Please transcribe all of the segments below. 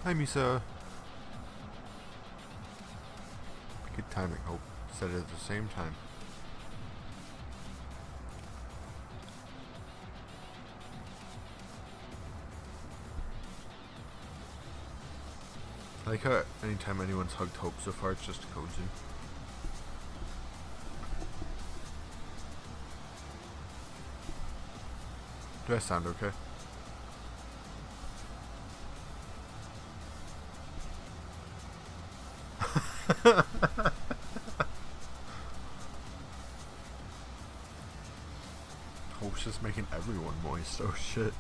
Hi, Misa. Good timing. Hope said it at the same time. I like how anytime anyone's hugged Hope so far, it's just cozy. Do I sound okay? Hope's just making everyone moist. Oh shit.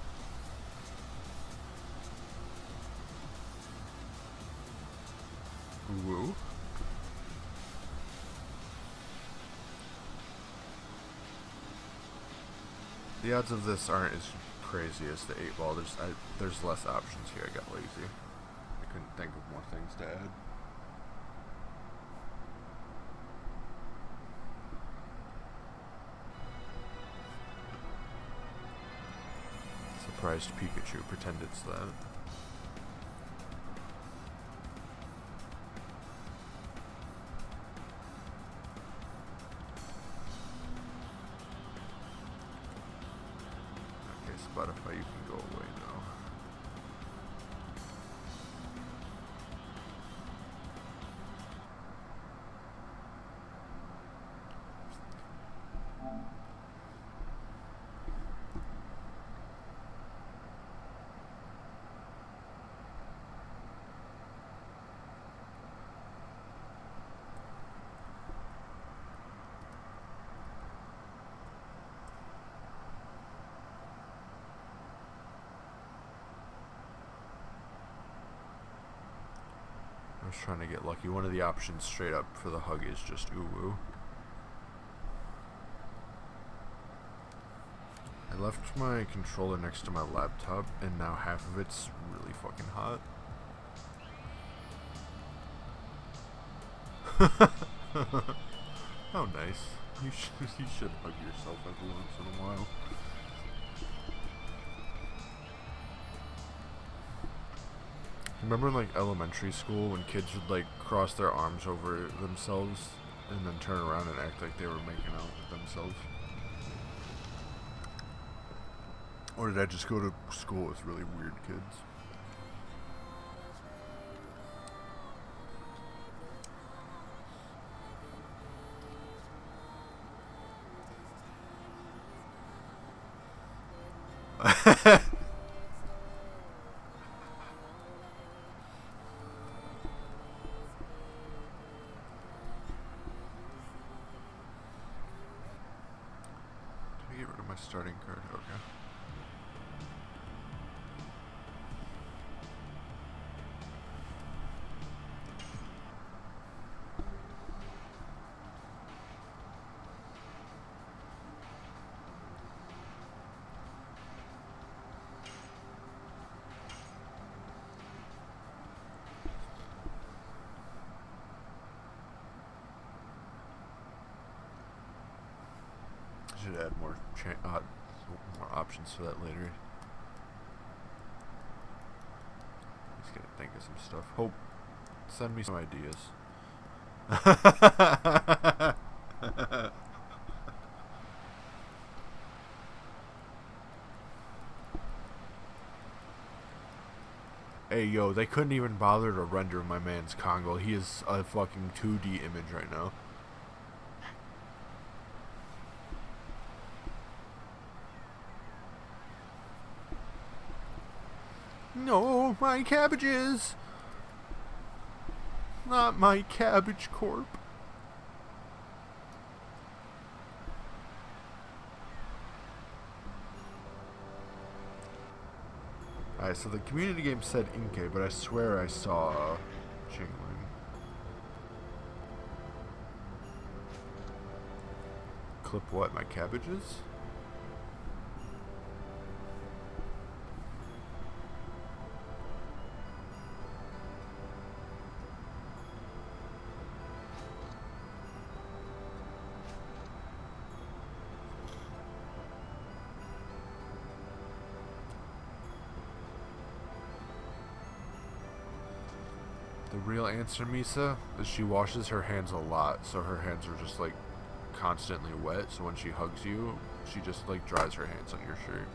Woo. The odds of this aren't as crazy as the 8 ball. There's less options here. I got lazy. I couldn't think of more things to add. Surprised Pikachu. Pretend it's that. Okay, Spotify, you can go away now. I was trying to get lucky. One of the options straight up for the hug is just uwu. I left my controller next to my laptop, and now half of it's really fucking hot. Oh, nice. You should hug yourself every once in a while. Remember in like elementary school when kids would like cross their arms over themselves and then turn around and act like they were making out with themselves? Or did I just go to school with really weird kids? Get rid of my starting card. Okay. I should add more options for that later. Just gonna think of some stuff. Hope, send me some ideas. Hey yo, they couldn't even bother to render my man's Congo. He is a fucking 2D image right now. No, my cabbages! Not my cabbage corp. Alright, so the community game said Inkay, but I swear I saw Chingling. Clip what? My cabbages? The real answer, Misa, is she washes her hands a lot, so her hands are just like constantly wet. So when she hugs you, she just like dries her hands on your shirt.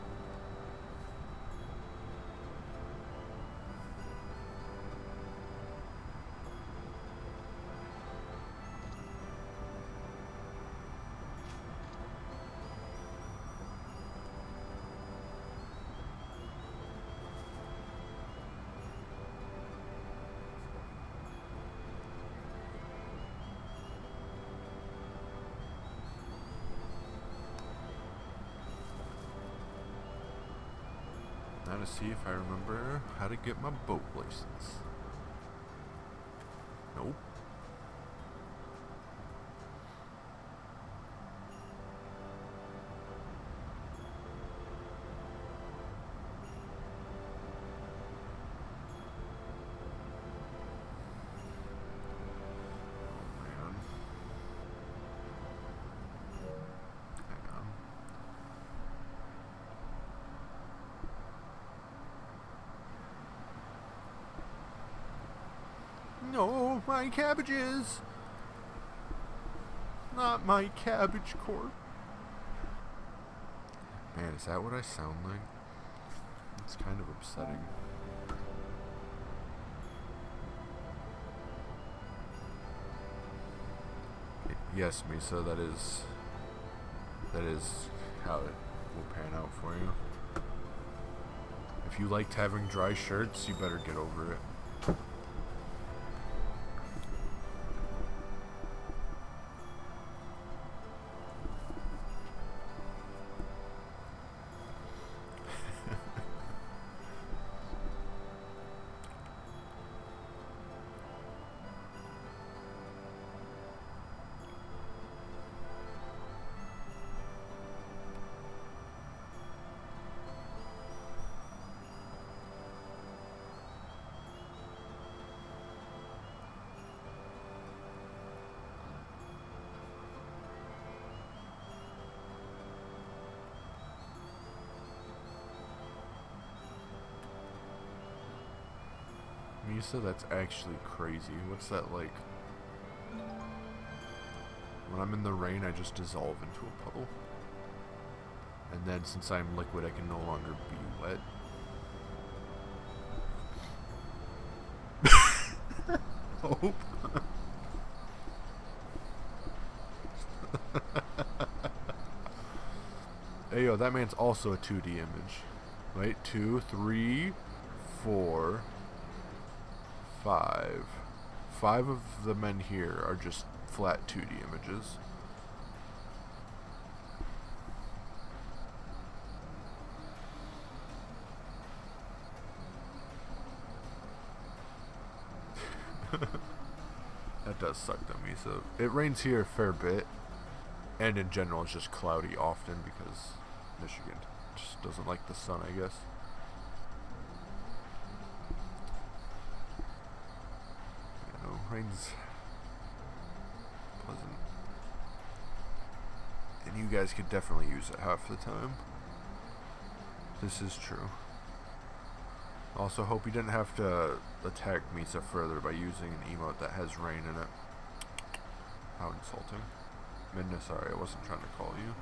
Now to see if I remember how to get my boat license. Nope. Oh man. Hang on. No, my cabbages! Not my cabbage corp. Man, is that what I sound like? It's kind of upsetting. Yes, Misa, that is how it will pan out for you. If you liked having dry shirts, you better get over it. Misa, that's actually crazy. What's that like? When I'm in the rain, I just dissolve into a puddle. And then since I'm liquid, I can no longer be wet. Oh. Hey, yo, that man's also a 2D image. Right? 2, 3, 4, 5. 5 of the men here are just flat 2D images. That does suck to me. So it rains here a fair bit, and in general it's just cloudy often because Michigan just doesn't like the sun, I guess. You know, rain's pleasant, and you guys could definitely use it half the time. This is true. Also, hope you didn't have to attack Misa further by using an emote that has rain in it. How insulting. Midna, sorry, I wasn't trying to call you.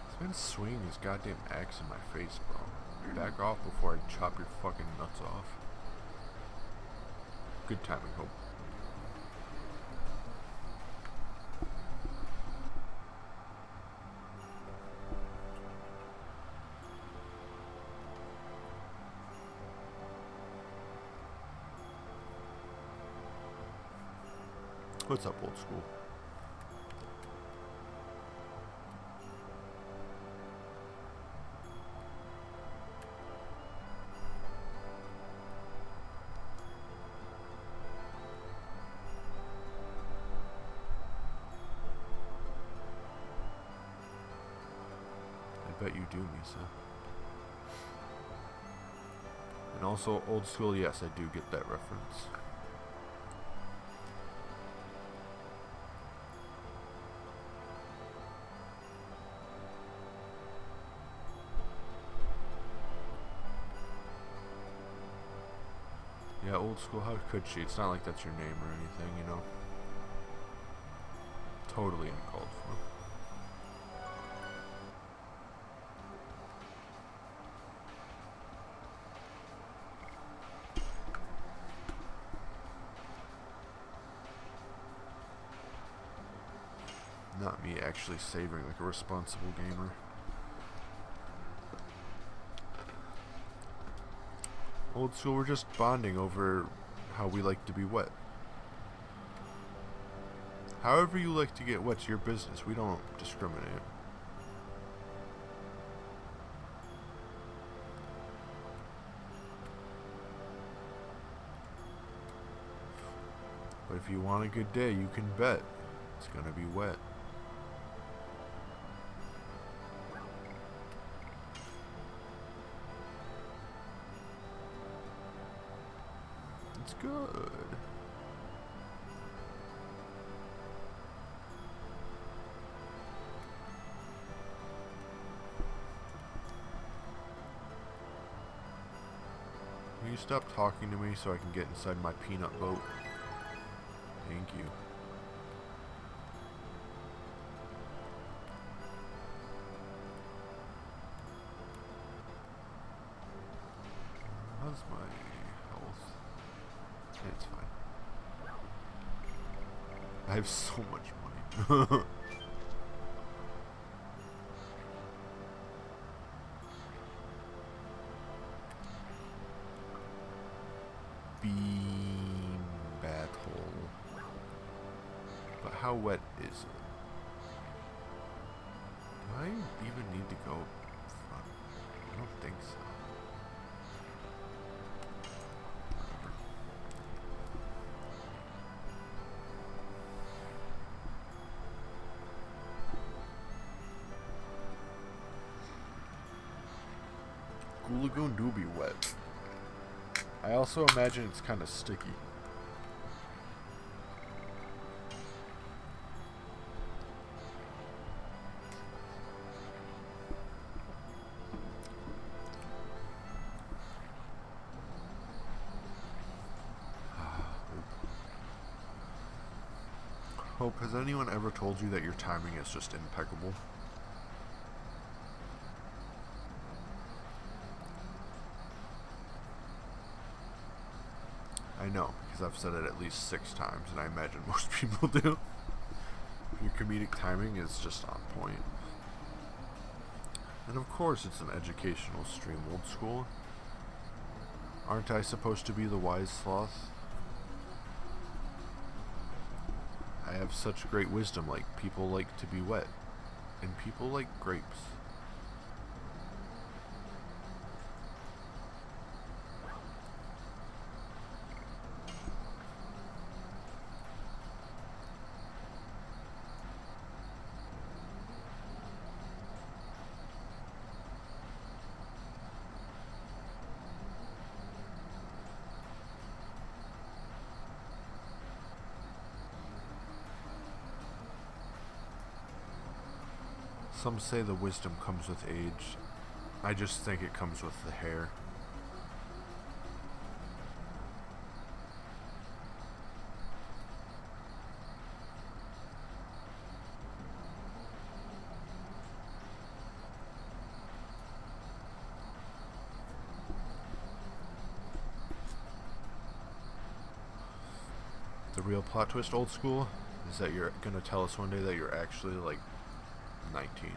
This man's swinging his goddamn axe in my face, bro. Back off before I chop your fucking nuts off. Good timing, Hope. What's up, old school? bet you do, Misa. And also, Old School, yes, I do get that reference. Yeah, Old School, how could she? It's not like that's your name or anything, you know? Totally uncalled for. Not me actually saving like a responsible gamer. Old School, we're just bonding over how we like to be wet. However you like to get wet's your business. We don't discriminate. But if you want a good day, you can bet it's gonna be wet. It's good. Will you stop talking to me so I can get inside my peanut boat? Thank you. How's my health? It's fine. I have so much money. Beam battle. But how wet is it? Do I even need to go front? I don't think so. Goo Lagoon do be wet. I also imagine it's kind of sticky. Hope, has anyone ever told you that your timing is just impeccable? I know, because I've said it at least 6 times, and I imagine most people do. Your comedic timing is just on point. And of course it's an educational stream, Old School. Aren't I supposed to be the wise sloth? I have such great wisdom, like people like to be wet, and people like grapes. Some say the wisdom comes with age. I just think it comes with the hair. The real plot twist, Old School, is that you're gonna tell us one day that you're actually like 19.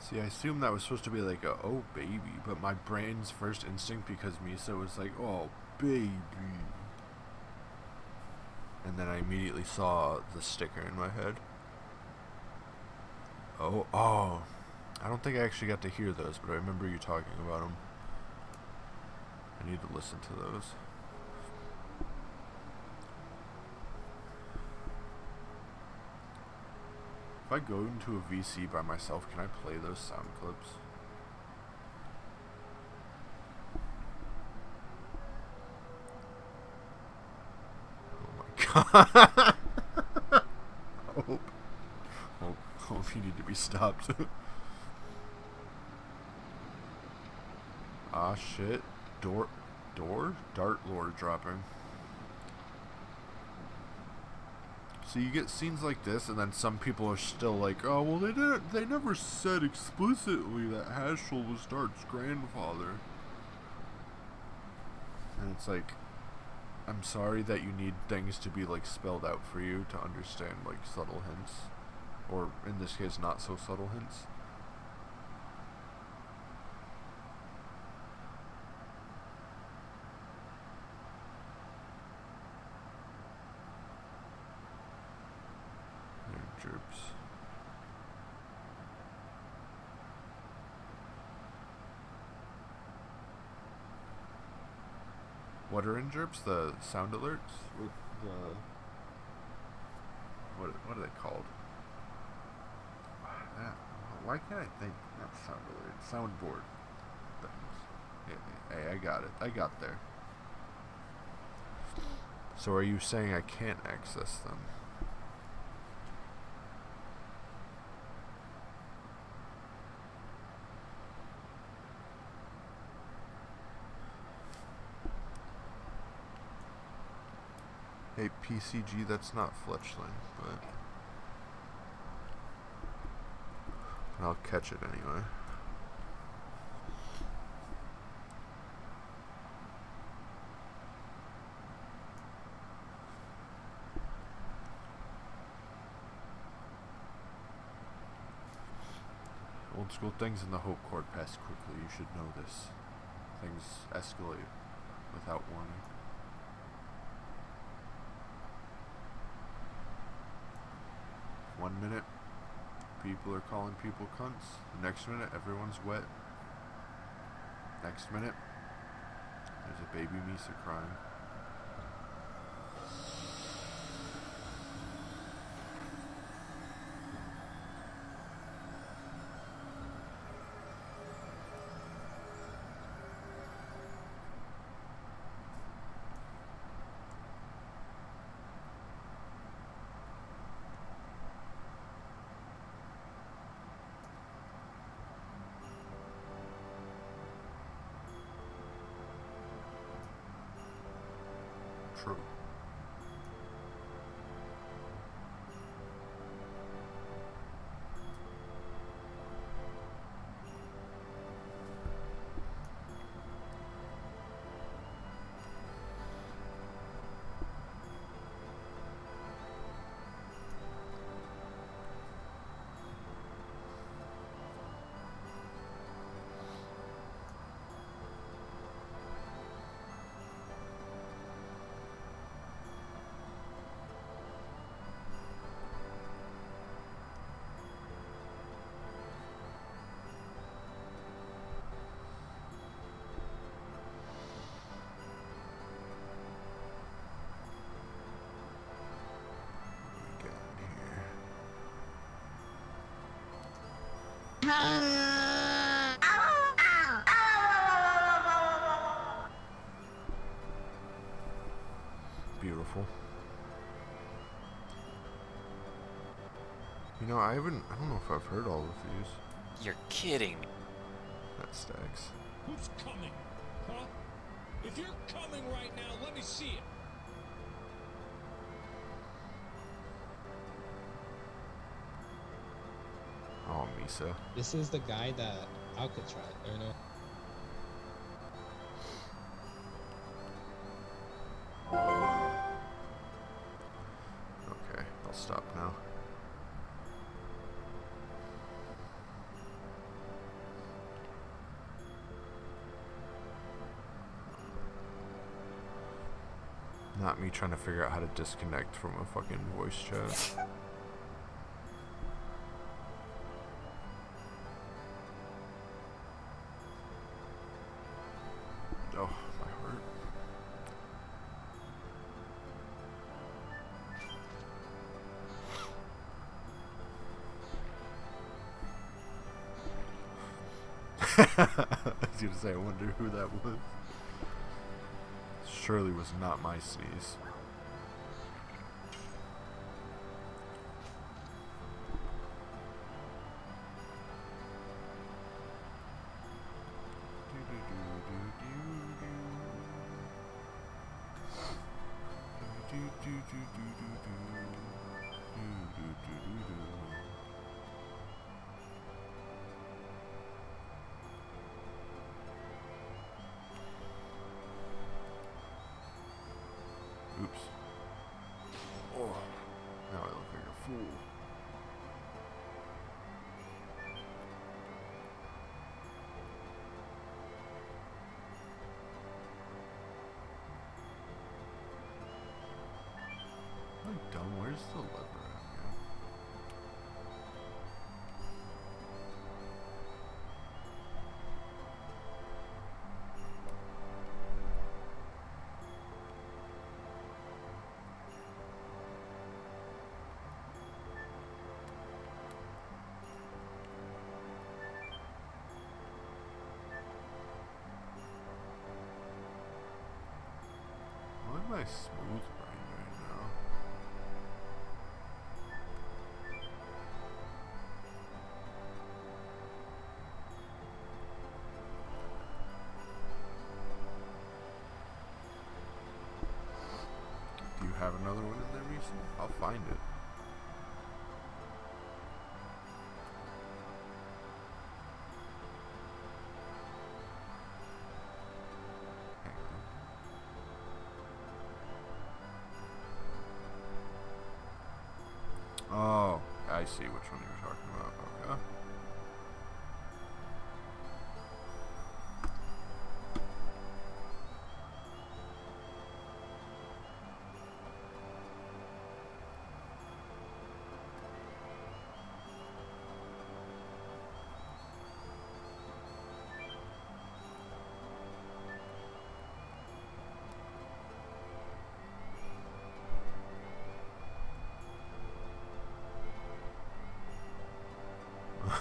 See, I assumed that was supposed to be like a, oh, baby, but my brain's first instinct, because Misa was like, oh, baby. And then I immediately saw the sticker in my head. Oh. I don't think I actually got to hear those, but I remember you talking about them. I need to listen to those. If I go into a VC by myself, can I play those sound clips? Oh my god. Hope you need to be stopped. Ah, shit. Dart Lord dropping. So you get scenes like this, and then some people are still like, oh, well, they never said explicitly that Haschel was Dart's grandfather. And it's like, I'm sorry that you need things to be, like, spelled out for you to understand, like, subtle hints. Or, in this case, not so subtle hints. There, Jerps. What are in Jerps? The sound alerts? With the... What are they called? Why can't I think? Not sound alert. Soundboard things. Yeah, hey, I got it. I got there. So are you saying I can't access them? Hey, PCG, that's not Fletchling, but I'll catch it anyway. Old school things in the Hope Court pass quickly. You should know this. Things escalate without warning. One minute, people are calling people cunts. The next minute, everyone's wet. Next minute, there's a baby Misa crying. True. Beautiful. You know, I don't know if I've heard all of these. You're kidding. That stacks. Who's coming? Huh? If you're coming right now, let me see it. Oh, Misa. This is the guy that Alcatraz, or no? Okay, I'll stop now. Not me trying to figure out how to disconnect from a fucking voice chat. Oh, my heart. I was gonna say, I wonder who that was. Surely was not my sneeze. Oops. Oh, now I look like a fool. Am I dumb? Where's the lever at, man? Why am I smooth brain right now? Do you have another one in there, Reese? I'll find it. Hang on. Oh, I see which one you were talking about. Okay.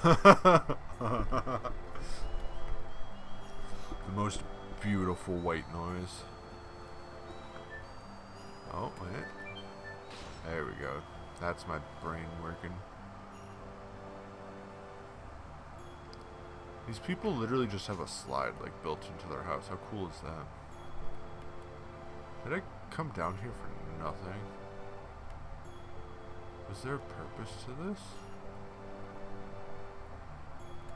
The most beautiful white noise. Oh, wait. There we go. That's my brain working. These people literally just have a slide like built into their house. How cool is that? Did I come down here for nothing? Was there a purpose to this?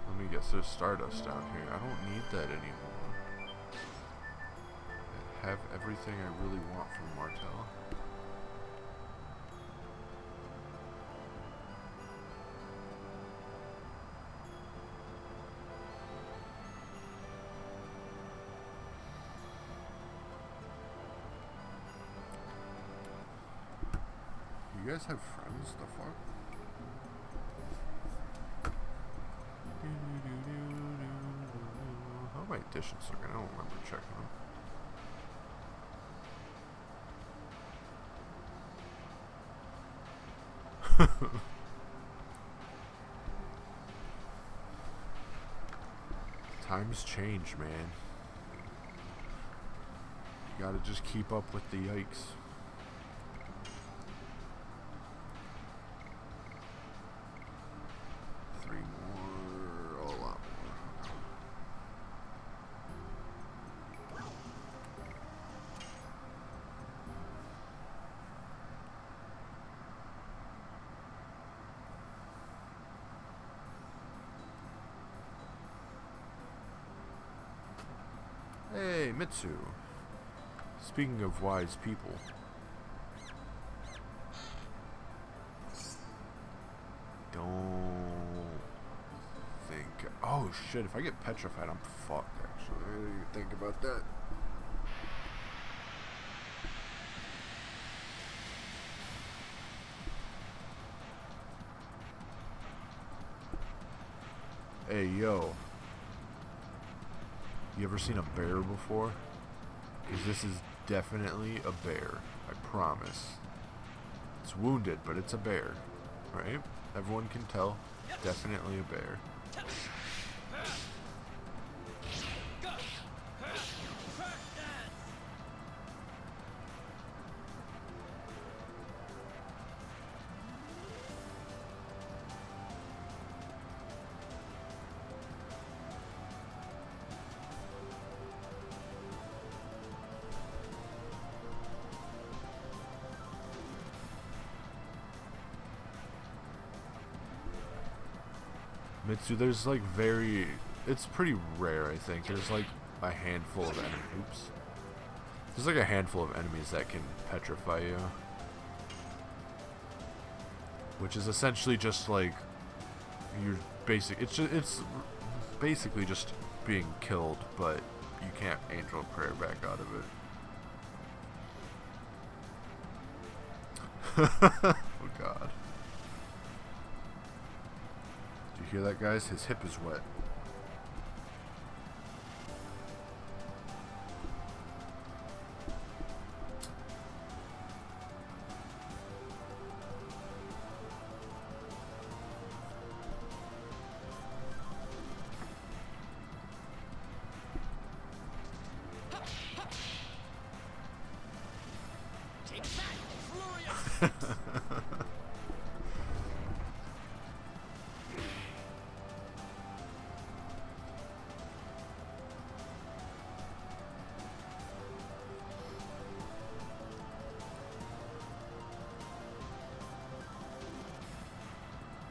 Let me guess, there's Stardust down here. I don't need that anymore. I have everything I really want from Martell. You guys have friends? The fuck? How are my dishes looking? I don't remember checking them. Times change, man. You gotta just keep up with the yikes. Hey, Mitsu. Speaking of wise people. Don't think... Oh, shit. If I get petrified, I'm fucked, actually. I didn't even think about that. Hey, yo. You ever seen a bear before? Because this is definitely a bear. I promise. It's wounded, but it's a bear. Right? Everyone can tell. Definitely a bear. Mitsu, there's like it's pretty rare, I think. There's like a handful of there's like a handful of enemies that can petrify you. Which is essentially just like it's basically just being killed, but you can't angel prayer back out of it. Oh god. You hear that, guys? His hip is wet.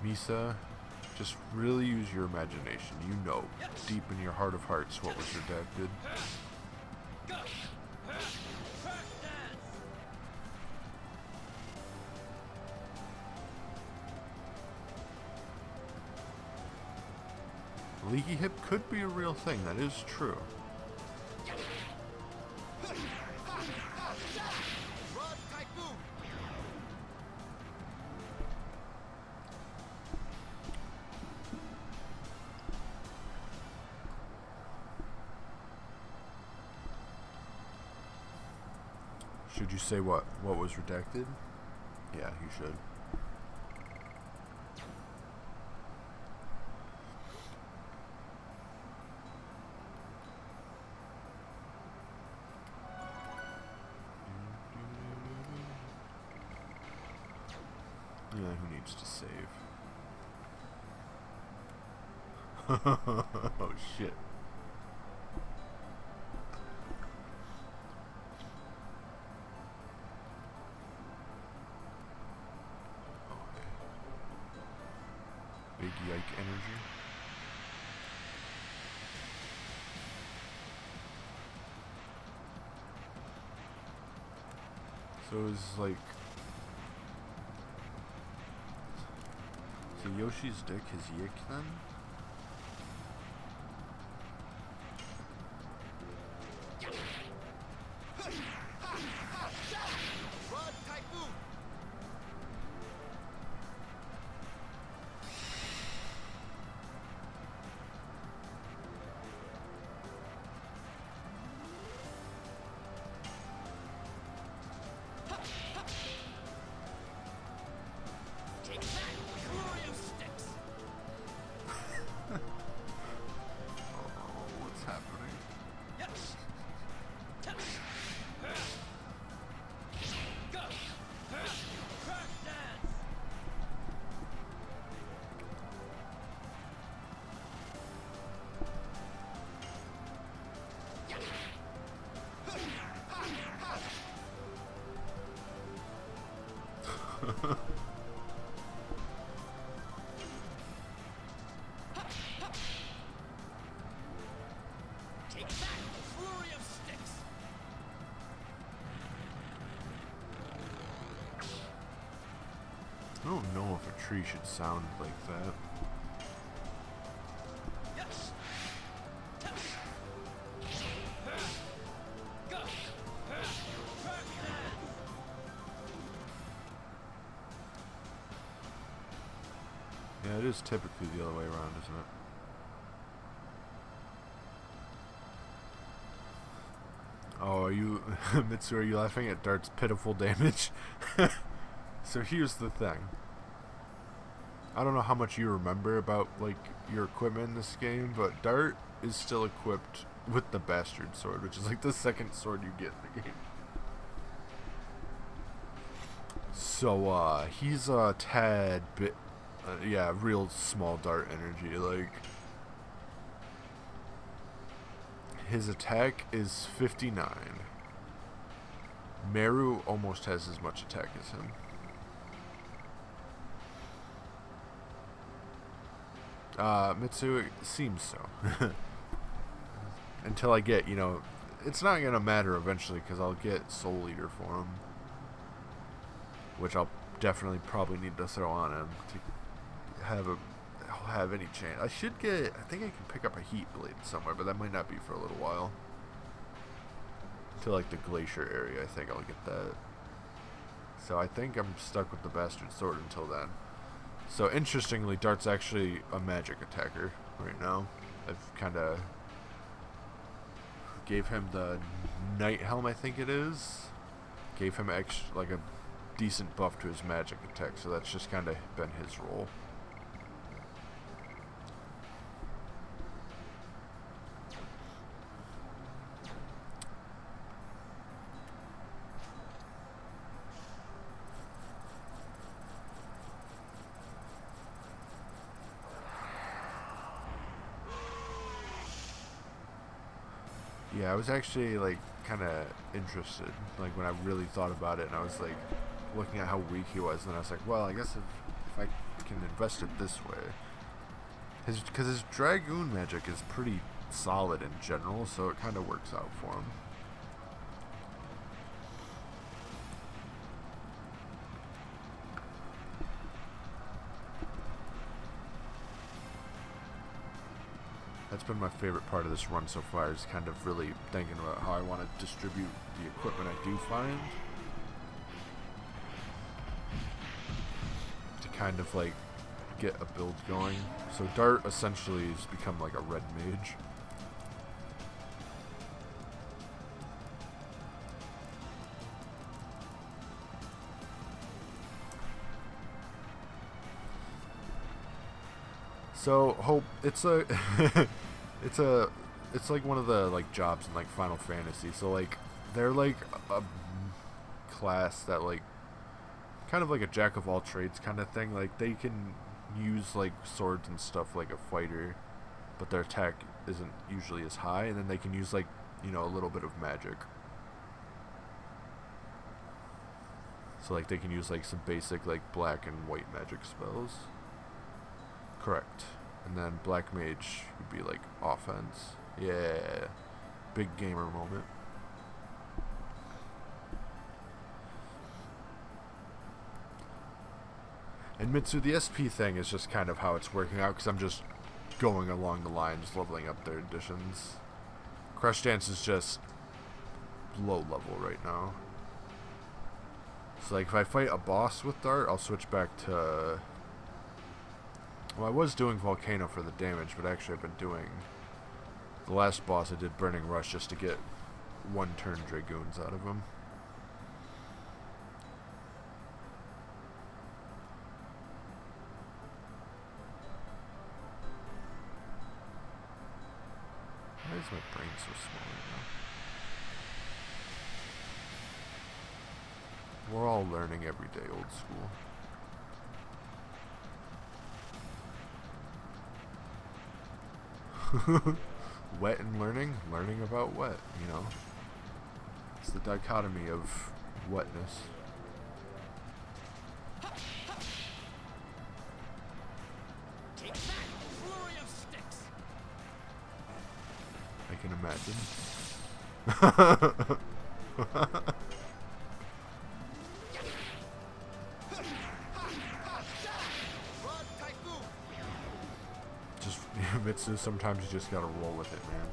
Misa, just really use your imagination. You know, deep in your heart of hearts, what was redacted. Leaky hip could be a real thing, that is true. Should you say what was redacted? Yeah, you should. Yeah, who needs to save? Oh shit. Big yike energy. So it's like, so Yoshi's dick his yick then? I don't know if a tree should sound like that. Yeah, it is typically the other way around, isn't it? Oh, are you, Mitsu, are you laughing at Dart's pitiful damage? So here's the thing. I don't know how much you remember about, like, your equipment in this game, but Dart is still equipped with the Bastard Sword, which is, like, the second sword you get in the game. So, he's a tad bit, yeah, real small Dart energy, like, his attack is 59. Meru almost has as much attack as him. Mitsu, it seems so. Until I get, you know, it's not going to matter eventually because I'll get Soul Eater for him. Which I'll definitely probably need to throw on him to have any chance. I think I can pick up a Heat Blade somewhere, but that might not be for a little while. To like the Glacier area, I think I'll get that. So I think I'm stuck with the Bastard Sword until then. So interestingly, Dart's actually a magic attacker right now. I've kind of gave him the Night Helm, I think it is. Gave him like a decent buff to his magic attack, so that's just kind of been his role. Yeah, I was actually like kind of interested, like when I really thought about it, and I was like looking at how weak he was, and I was like, well, I guess if I can invest it this way, because his Dragoon magic is pretty solid in general, so it kind of works out for him. That's been my favorite part of this run so far, is kind of really thinking about how I want to distribute the equipment I do find. To kind of like get a build going. So Dart essentially has become like a red mage. So hope it's a it's like one of the like jobs in like Final Fantasy. So like they're like a class that like kind of like a jack of all trades kind of thing. Like they can use like swords and stuff like a fighter, but their attack isn't usually as high, and then they can use like, you know, a little bit of magic. So like they can use like some basic like black and white magic spells. Correct. And then Black Mage would be like offense. Yeah. Big gamer moment. And Mitsu, the SP thing is just kind of how it's working out, because I'm just going along the lines, leveling up their additions. Crush Dance is just low level right now. So like if I fight a boss with Dart, I'll switch back to... Well, I was doing Volcano for the damage, but actually I've been doing... The last boss I did Burning Rush just to get one-turn Dragoons out of him. Why is my brain so small right now? We're all learning every day, old school. Wet and learning about wet, you know. It's the dichotomy of wetness. Take that, flurry of sticks. I can imagine. Just Mitsu, sometimes you just gotta roll with it, man.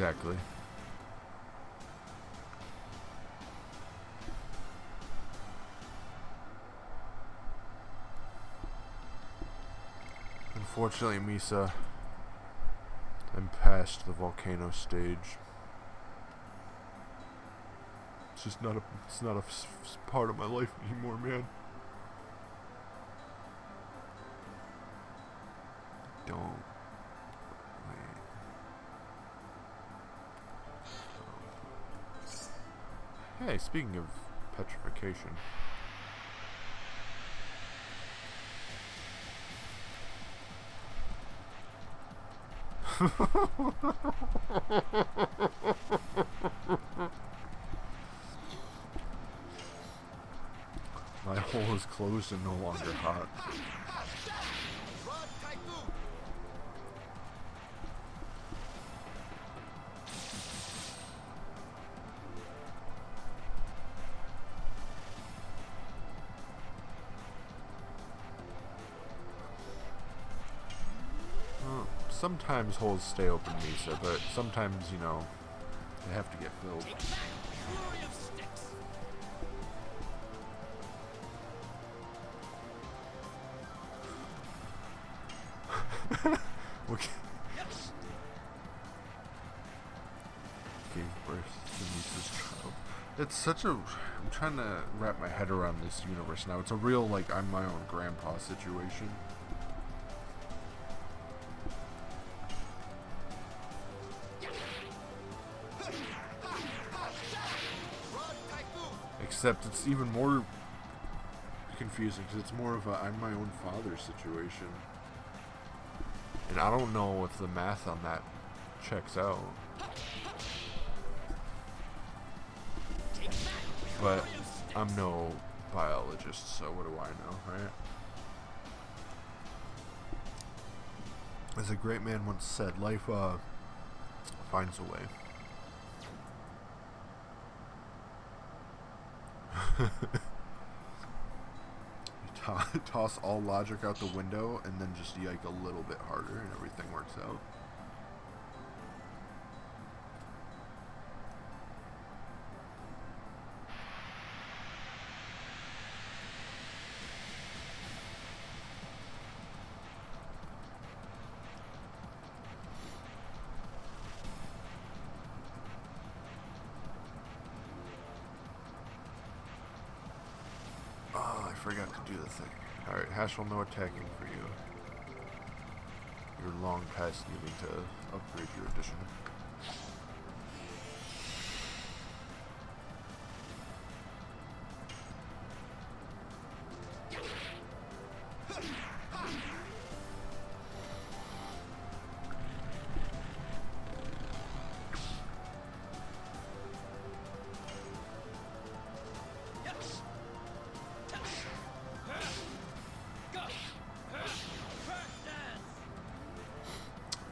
Exactly. Unfortunately, Misa, I'm past the volcano stage. It's just not a part of my life anymore, man. Don't. Wait. Hey, speaking of petrification. My hole is closed and no longer hot. Well, sometimes holes stay open, Misa, but sometimes, you know, they have to get filled. Okay. It's such a... I'm trying to wrap my head around this universe now. It's a real, like, I'm my own grandpa situation. Except it's even more confusing because it's more of a I'm my own father situation. And I don't know if the math on that checks out. But I'm no biologist, so what do I know, right? As a great man once said, life finds a way. Toss all logic out the window and then just yike a little bit harder and everything works out. Oh, I forgot to do the thing. Alright, Haschel, no attacking for you. You're long past needing to upgrade your edition.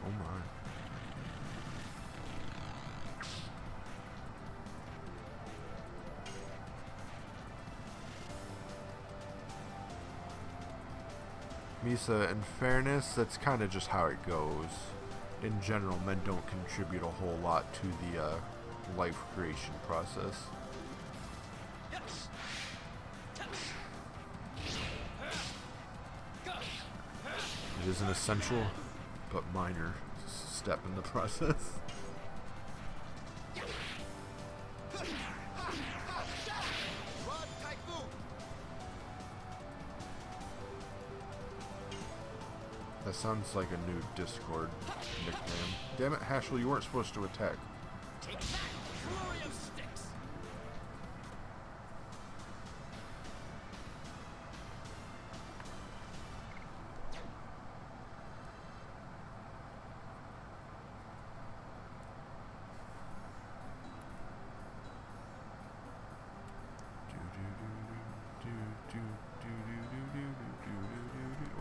Oh my. Misa, in fairness, that's kind of just how it goes. In general, men don't contribute a whole lot to the life creation process. It is an essential but minor step in the process. That sounds like a new Discord nickname. Damn it, Haschel, you weren't supposed to attack. Take that, flurry of sticks.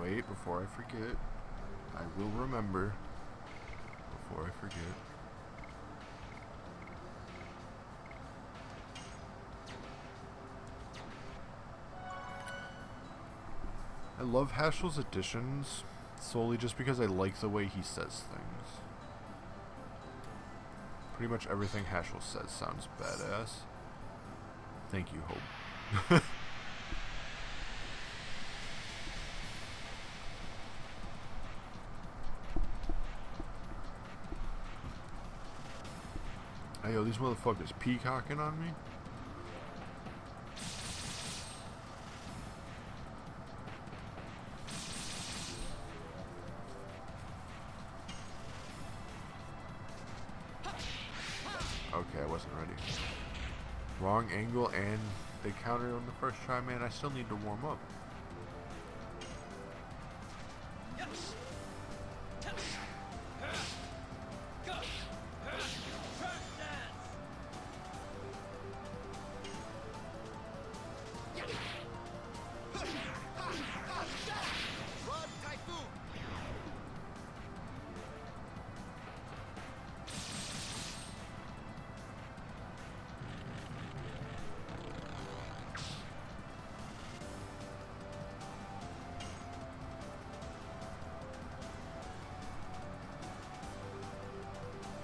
Wait, before I forget. I will remember. Before I forget. I love Haschel's additions solely just because I like the way he says things. Pretty much everything Hashel says sounds badass. Thank you, Hope. Hey, yo, these motherfuckers peacocking on me? Okay, I wasn't ready. Wrong angle, and they countered on the first try, man. I still need to warm up.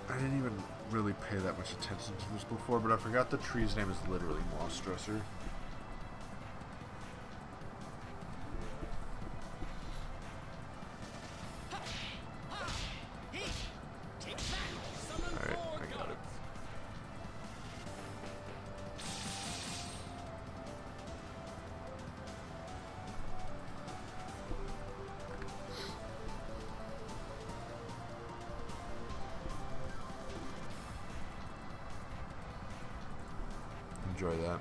I didn't even really pay that much attention to this before, but I forgot the tree's name is literally Moss Dresser. Alright, I got it. Enjoy that.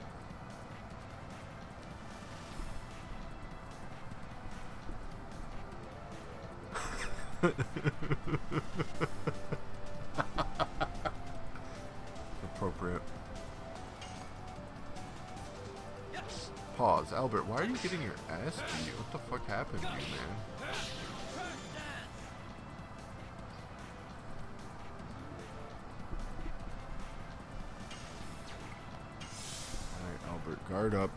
Appropriate. Pause. Albert, why are you getting your ass beat? What the fuck happened to you, man? Guard up.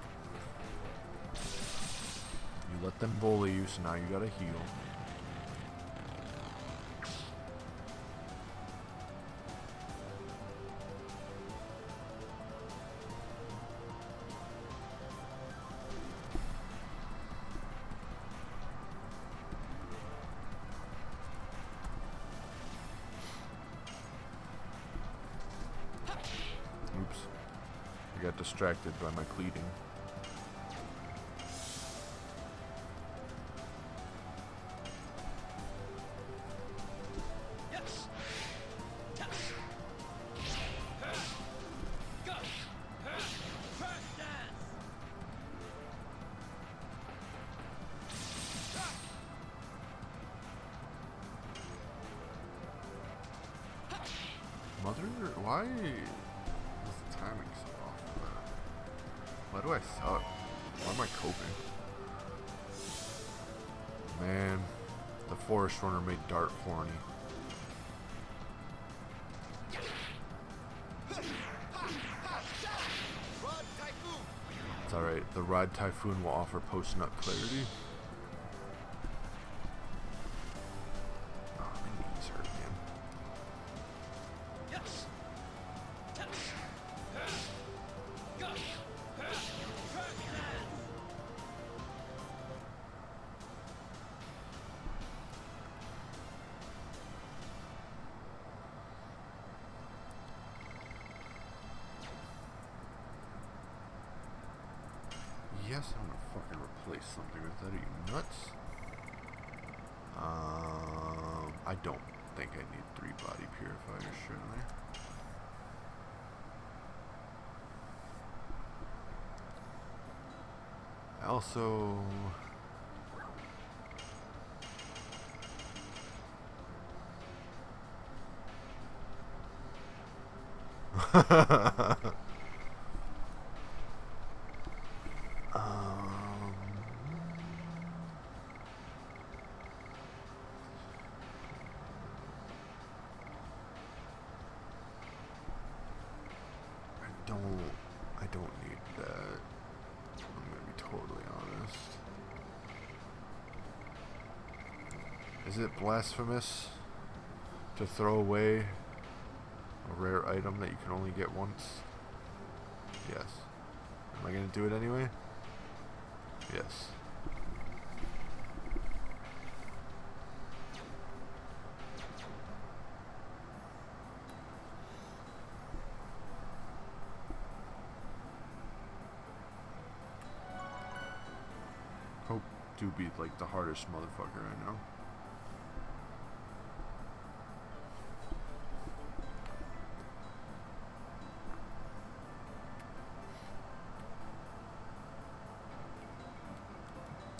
You let them bully you, so now you gotta heal. Oops. I got distracted by my cleating. Mother, why is the timing so off? Why do I suck? Why am I coping? Man, the forest runner made Dart horny. It's alright, the Rod Typhoon will offer post-nut clarity. Oh, my knees hurt, man. Yes, I'm gonna fucking replace something with that. Are you nuts? I don't think I need 3 body purifiers, should I? Also, I don't need that. I'm gonna be totally honest. Is it blasphemous to throw away A rare item that you can only get once. Yes. Am I gonna do it anyway? Yes. Hope do be like the hardest motherfucker I know.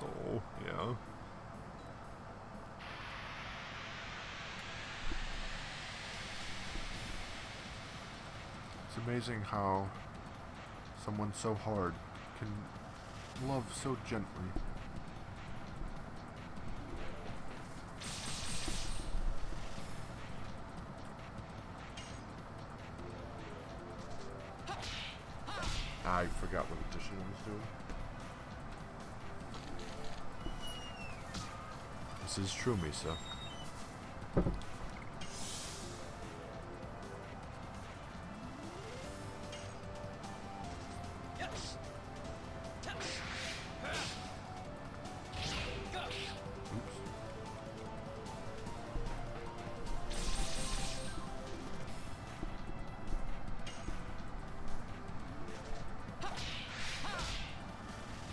Oh, yeah. It's amazing how someone so hard can love so gently. I forgot what addition I was doing. This is true, Misa. Oops.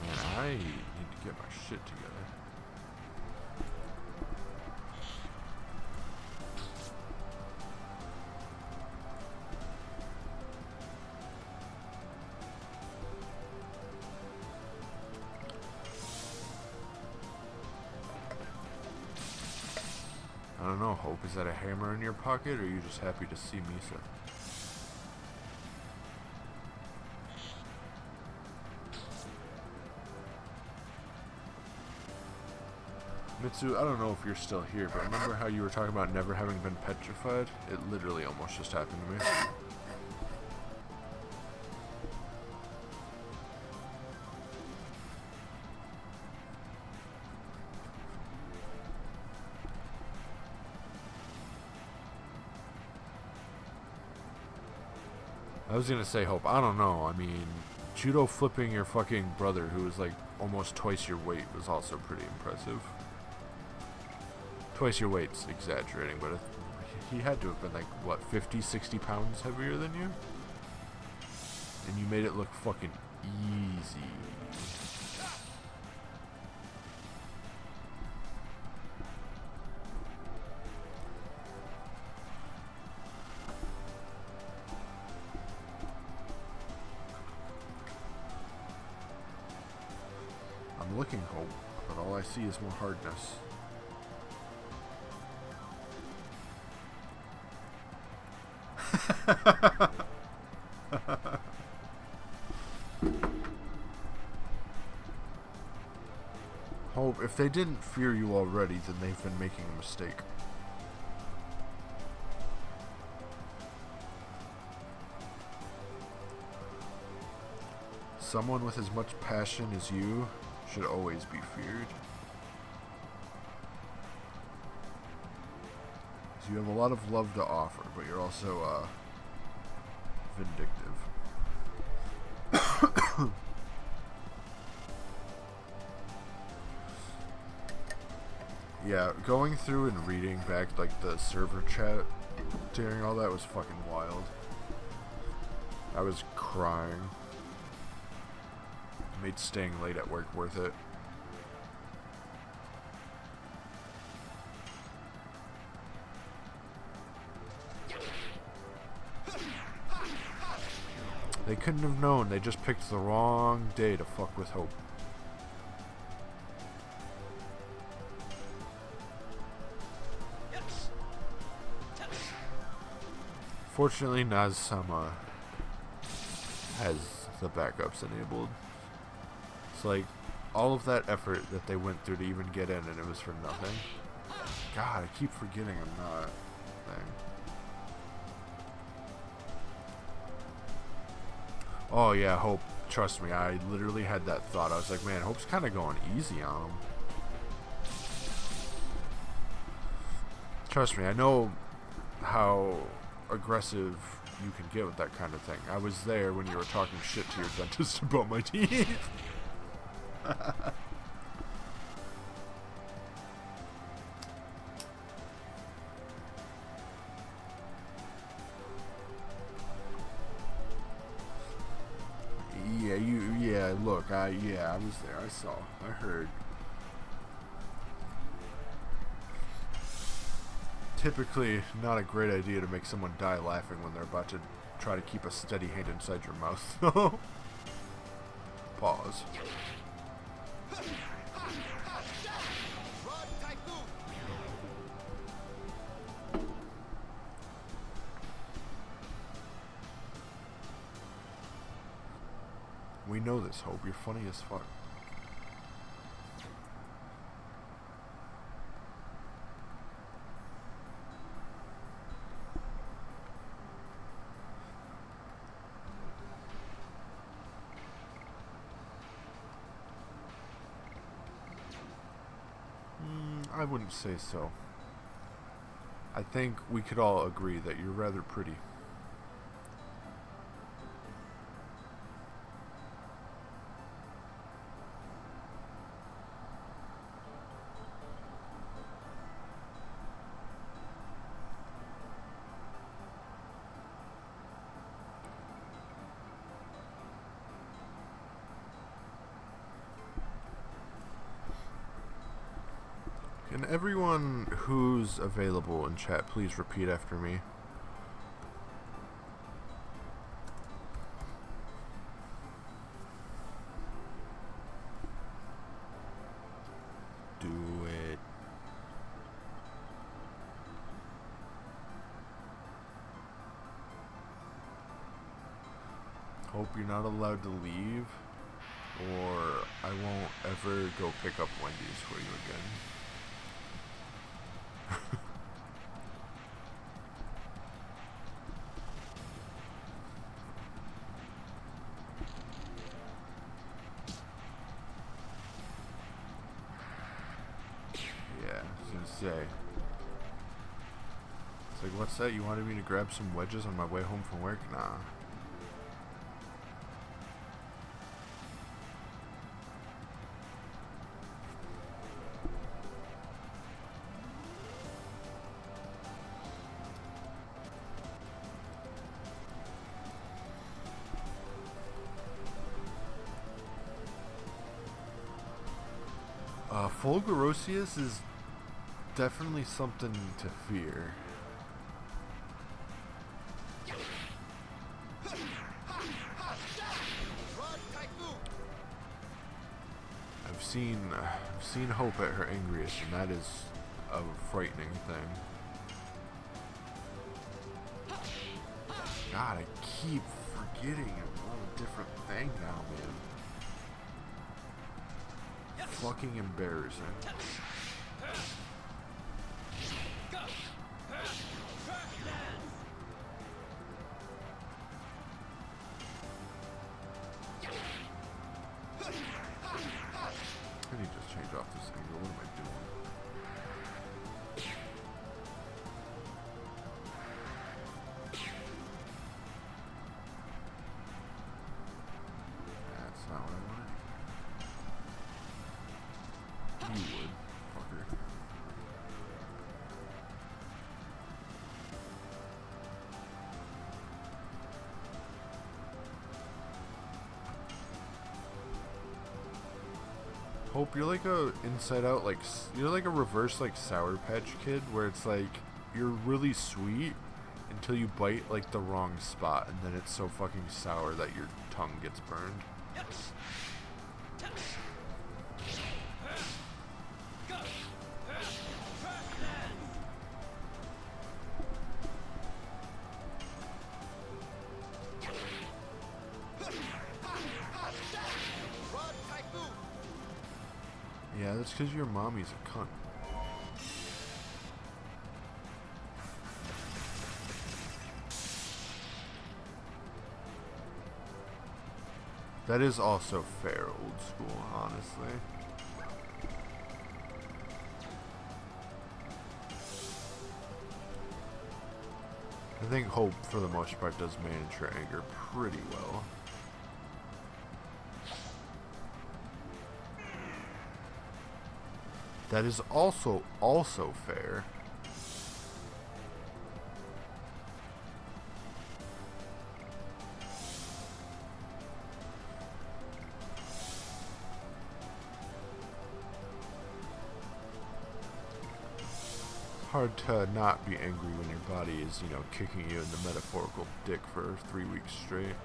Man, I need to get my shit together. I don't know, Hope. Is that a hammer in your pocket, or are you just happy to see Misa? Mitsu, I don't know if you're still here, but remember how you were talking about never having been petrified? It literally almost just happened to me. I was gonna say, Hope, I don't know. I mean, judo flipping your fucking brother, who was like almost twice your weight, was also pretty impressive. Twice your weight's exaggerating, but he had to have been like, what, 50, 60 pounds heavier than you? And you made it look fucking easy. I'm looking, Hope, but all I see is more hardness. Hope, if they didn't fear you already, then they've been making a mistake. Someone with as much passion as you should always be feared. You have a lot of love to offer, but you're also vindictive. Yeah, going through and reading back like the server chat during all that was fucking wild. I was crying. Made staying late at work worth it. They couldn't have known. They just picked the wrong day to fuck with Hope. Fortunately, Naz-sama has the backups enabled. It's like all of that effort that they went through to even get in, and it was for nothing. God, I keep forgetting I'm not. Dang. Oh yeah, Hope. Trust me, I literally had that thought. I was like, man, Hope's kind of going easy on him. Trust me, I know how aggressive you can get with that kind of thing. I was there when you were talking shit to your dentist about my teeth. Yeah, look, I was there, I saw, I heard. Typically not a great idea to make someone die laughing when they're about to try to keep a steady hand inside your mouth. Pause. We know this, Hope. You're funny as fuck. I wouldn't say so. I think we could all agree that you're rather pretty. Can everyone who's available in chat please repeat after me? Do it. Hope you're not allowed to leave, or I won't ever go pick up Wendy's for you again. Say. It's like, what's that? You wanted me to grab some wedges on my way home from work? Nah. Fulgurosius is definitely something to fear. I've seen Hope at her angriest, and that is a frightening thing. God, I keep forgetting I'm on a different thing now, man. Fucking embarrassing. I need to change off this angle. What am I doing? That's not what I wanted. You would, fucker. Hope, you're like a inside out, like, you're like a reverse, like, Sour Patch Kid, where it's like, you're really sweet until you bite, like, the wrong spot, and then it's so fucking sour that your tongue gets burned. Yeah, that's because your mommy's a cunt. That is also fair, old school, honestly. I think Hope, for the most part, does manage her anger pretty well. That is also fair. Hard to not be angry when your body is, you know, kicking you in the metaphorical dick for 3 weeks straight.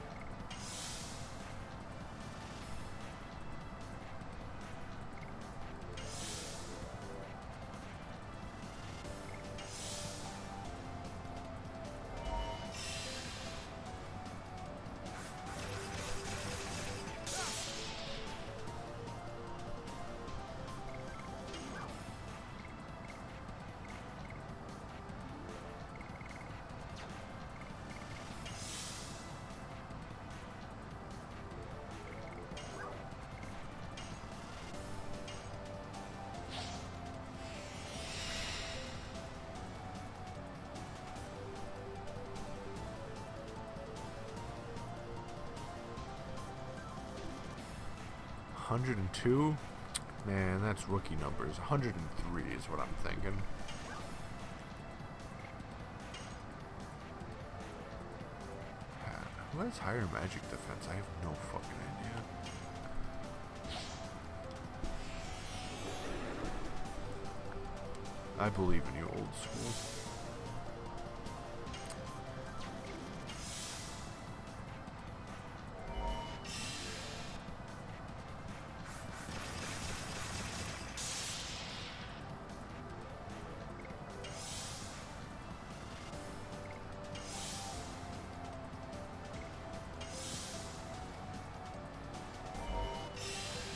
$102? Man, that's rookie numbers. 103 is what I'm thinking. Who has higher magic defense? I have no fucking idea. I believe in you, old school.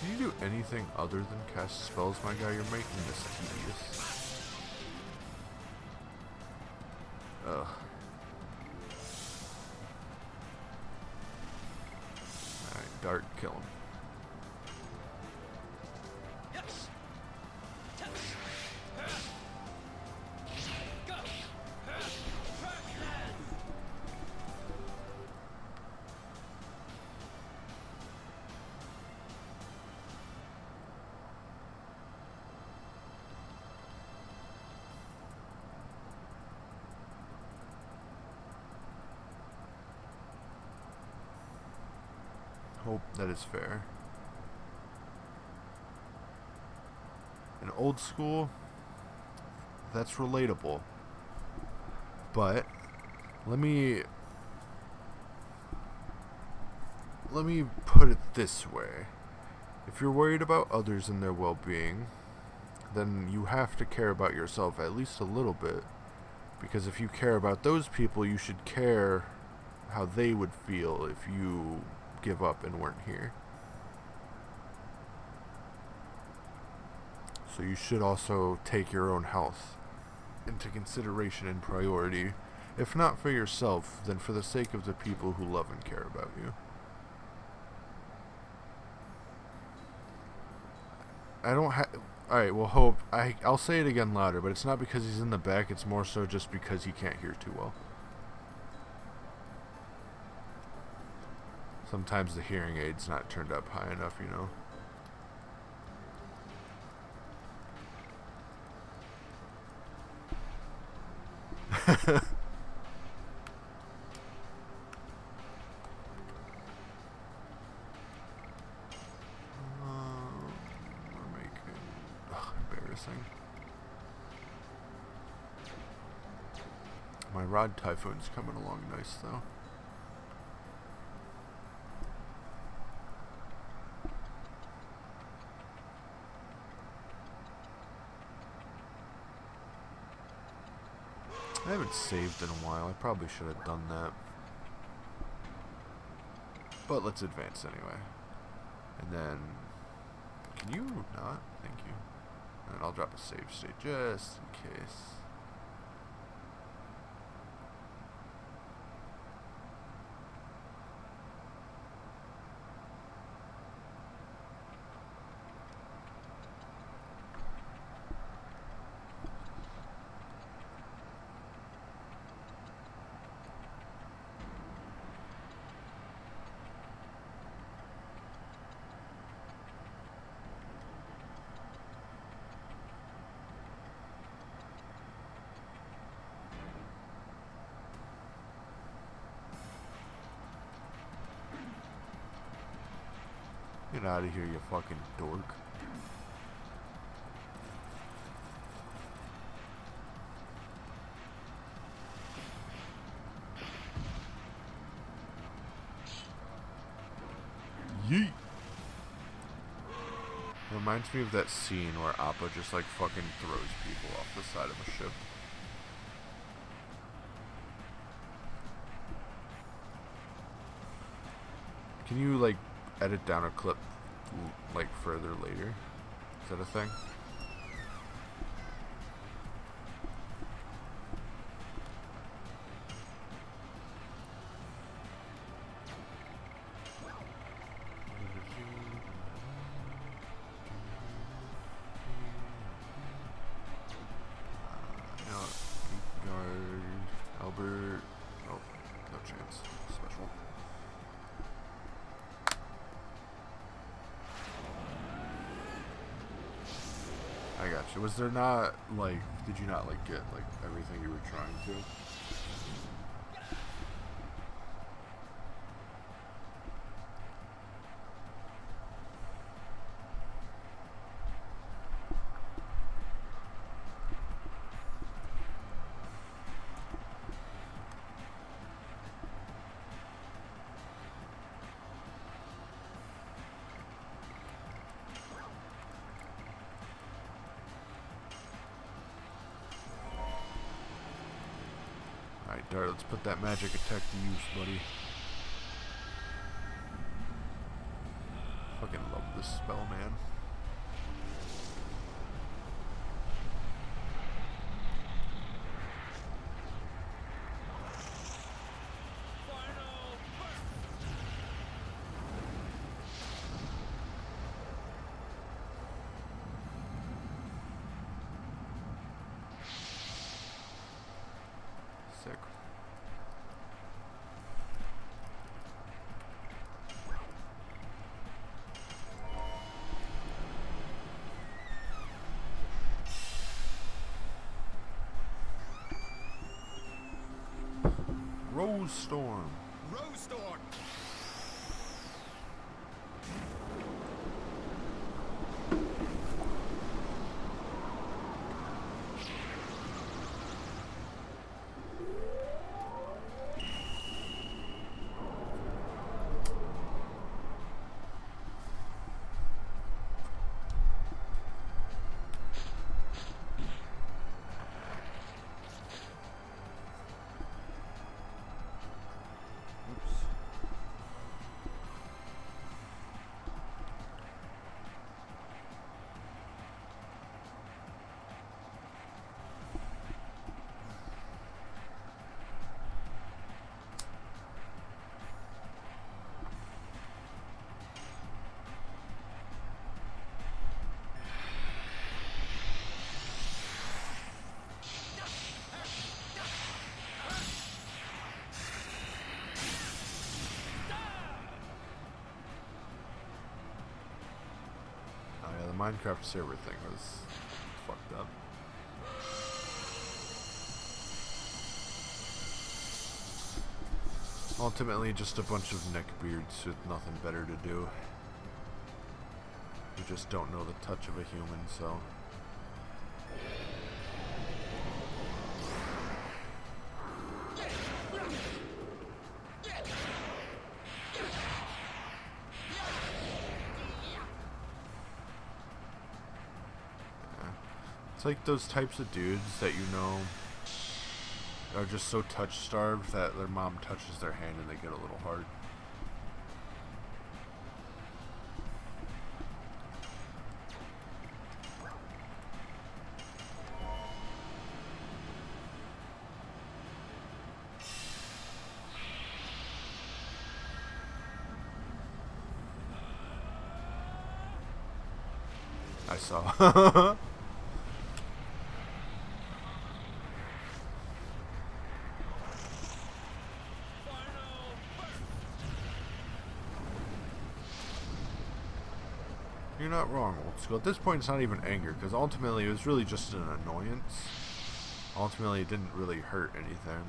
Can you do anything other than cast spells, my guy? You're making this tedious. Ugh. Alright, Dart, kill him. Hope that is fair. An old school, that's relatable. But let me put it this way. If you're worried about others and their well-being, then you have to care about yourself at least a little bit. Because if you care about those people, you should care how they would feel if you give up and weren't here. So you should also take your own health into consideration and priority. If not for yourself, then for the sake of the people who love and care about you. I don't have... Alright, well, Hope, I'll say it again louder, but it's not because he's in the back, it's more so just because he can't hear too well. Sometimes the hearing aid's not turned up high enough, you know. We're making... embarrassing. My Rod Typhoon's coming along nice, though. I haven't saved in a while. I probably should have done that. But let's advance anyway. And then... Can you not? Thank you. And I'll drop a save state just in case. Get out of here, you fucking dork. Yeet. Reminds me of that scene where Appa just like fucking throws people off the side of a ship. Can you like edit down a clip like further later? Is that a thing? Albert. Oh, no chance. Special. I got you. Was there not like? Did you not like get like everything you were trying to? Alright, Dart, let's put that magic attack to use, buddy. Fucking love this spell, man. Sick. Rose Storm. Rose Storm. Minecraft server thing was fucked up. Ultimately, just a bunch of neckbeards with nothing better to do. You just don't know the touch of a human, so. It's like those types of dudes that you know are just so touch starved that their mom touches their hand and they get a little hard. I saw. You're not wrong, old school. At this point, it's not even anger, because ultimately it was really just an annoyance. Ultimately, it didn't really hurt anything.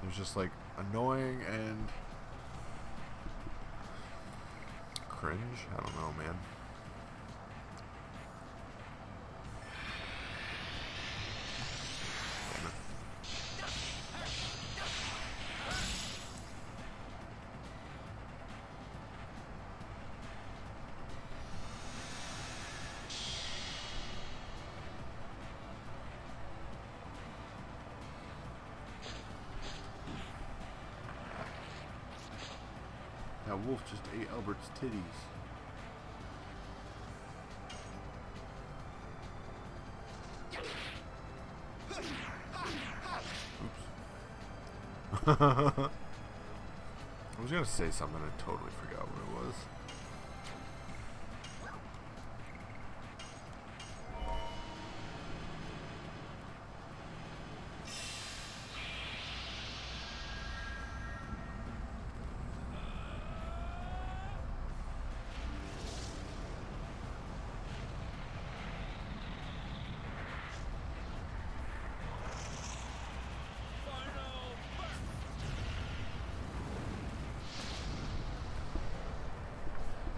It was just like annoying and cringe. I don't know, man. Damn it. That wolf just ate Albert's titties. Oops. I was gonna say something, I totally forgot what it was.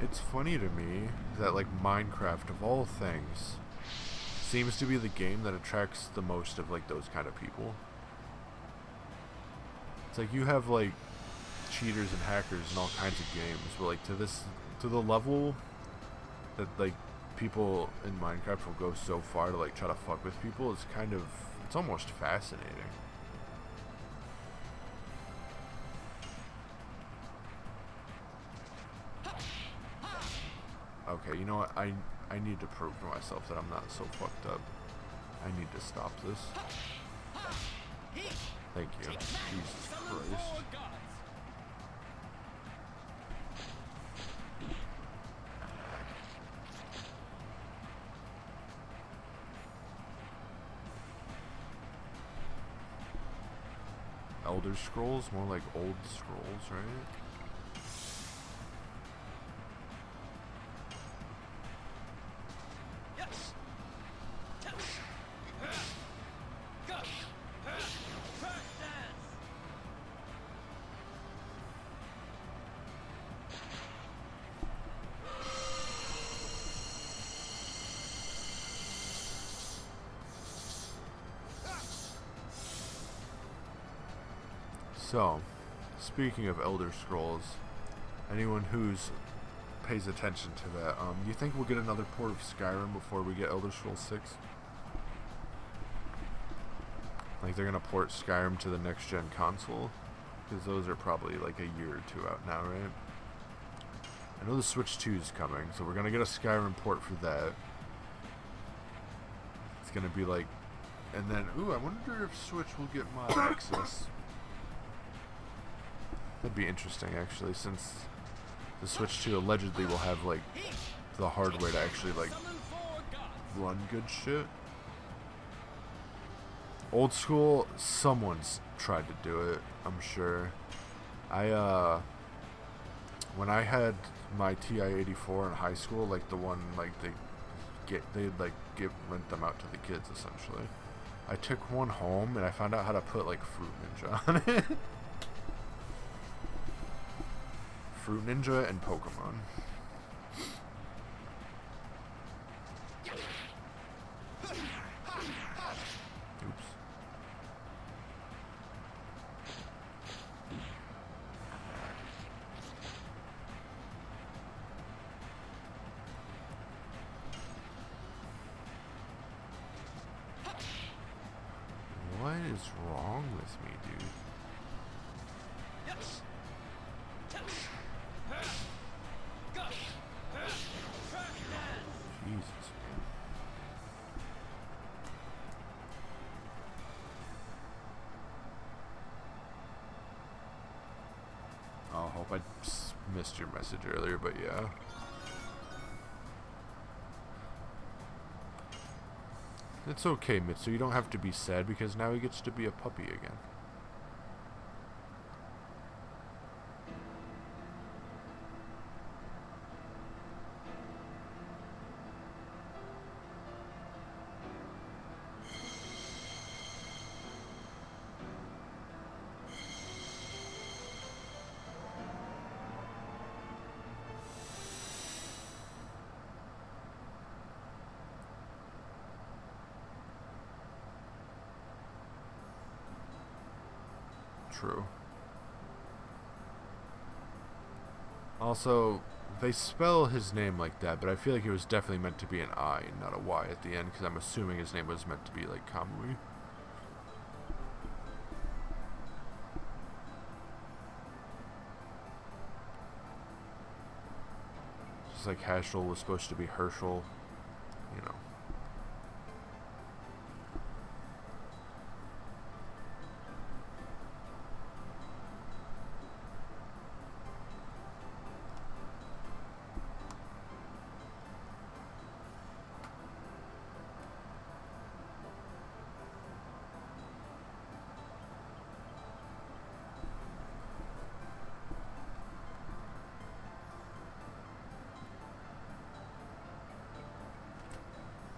It's funny to me that, like, Minecraft, of all things, seems to be the game that attracts the most of, like, those kind of people. It's like you have, like, cheaters and hackers in all kinds of games, but, like, to the level that, like, people in Minecraft will go so far to, like, try to fuck with people, it's kind of, it's almost fascinating. Okay, you know what? I need to prove to myself that I'm not so fucked up. I need to stop this. Thank you. Jesus Christ. Elder Scrolls? More like Old Scrolls, right? So, speaking of Elder Scrolls, anyone who's pays attention to that, do you think we'll get another port of Skyrim before we get Elder Scrolls 6? Like, they're gonna port Skyrim to the next-gen console? Because those are probably like a year or two out now, right? I know the Switch 2 is coming, so we're gonna get a Skyrim port for that. It's gonna be like... And then, ooh, I wonder if Switch will get mod access. That'd be interesting, actually, since the Switch 2 allegedly will have, like, the hardware to actually, like, run good shit. Old School, someone's tried to do it, I'm sure. When I had my TI-84 in high school, like, the one, like, they'd rent them out to the kids, essentially. I took one home, and I found out how to put, like, Fruit Ninja on it. Fruit Ninja and Pokemon. Oops. What is wrong with me, dude? Jesus, man. I hope I missed your message earlier, but yeah. It's okay, Mitsu. You don't have to be sad because now he gets to be a puppy again. true. Also, they spell his name like that, but I feel like it was definitely meant to be an I and not a Y at the end, because I'm assuming his name was meant to be like Kamui. Just like Haschel was supposed to be Herschel, you know.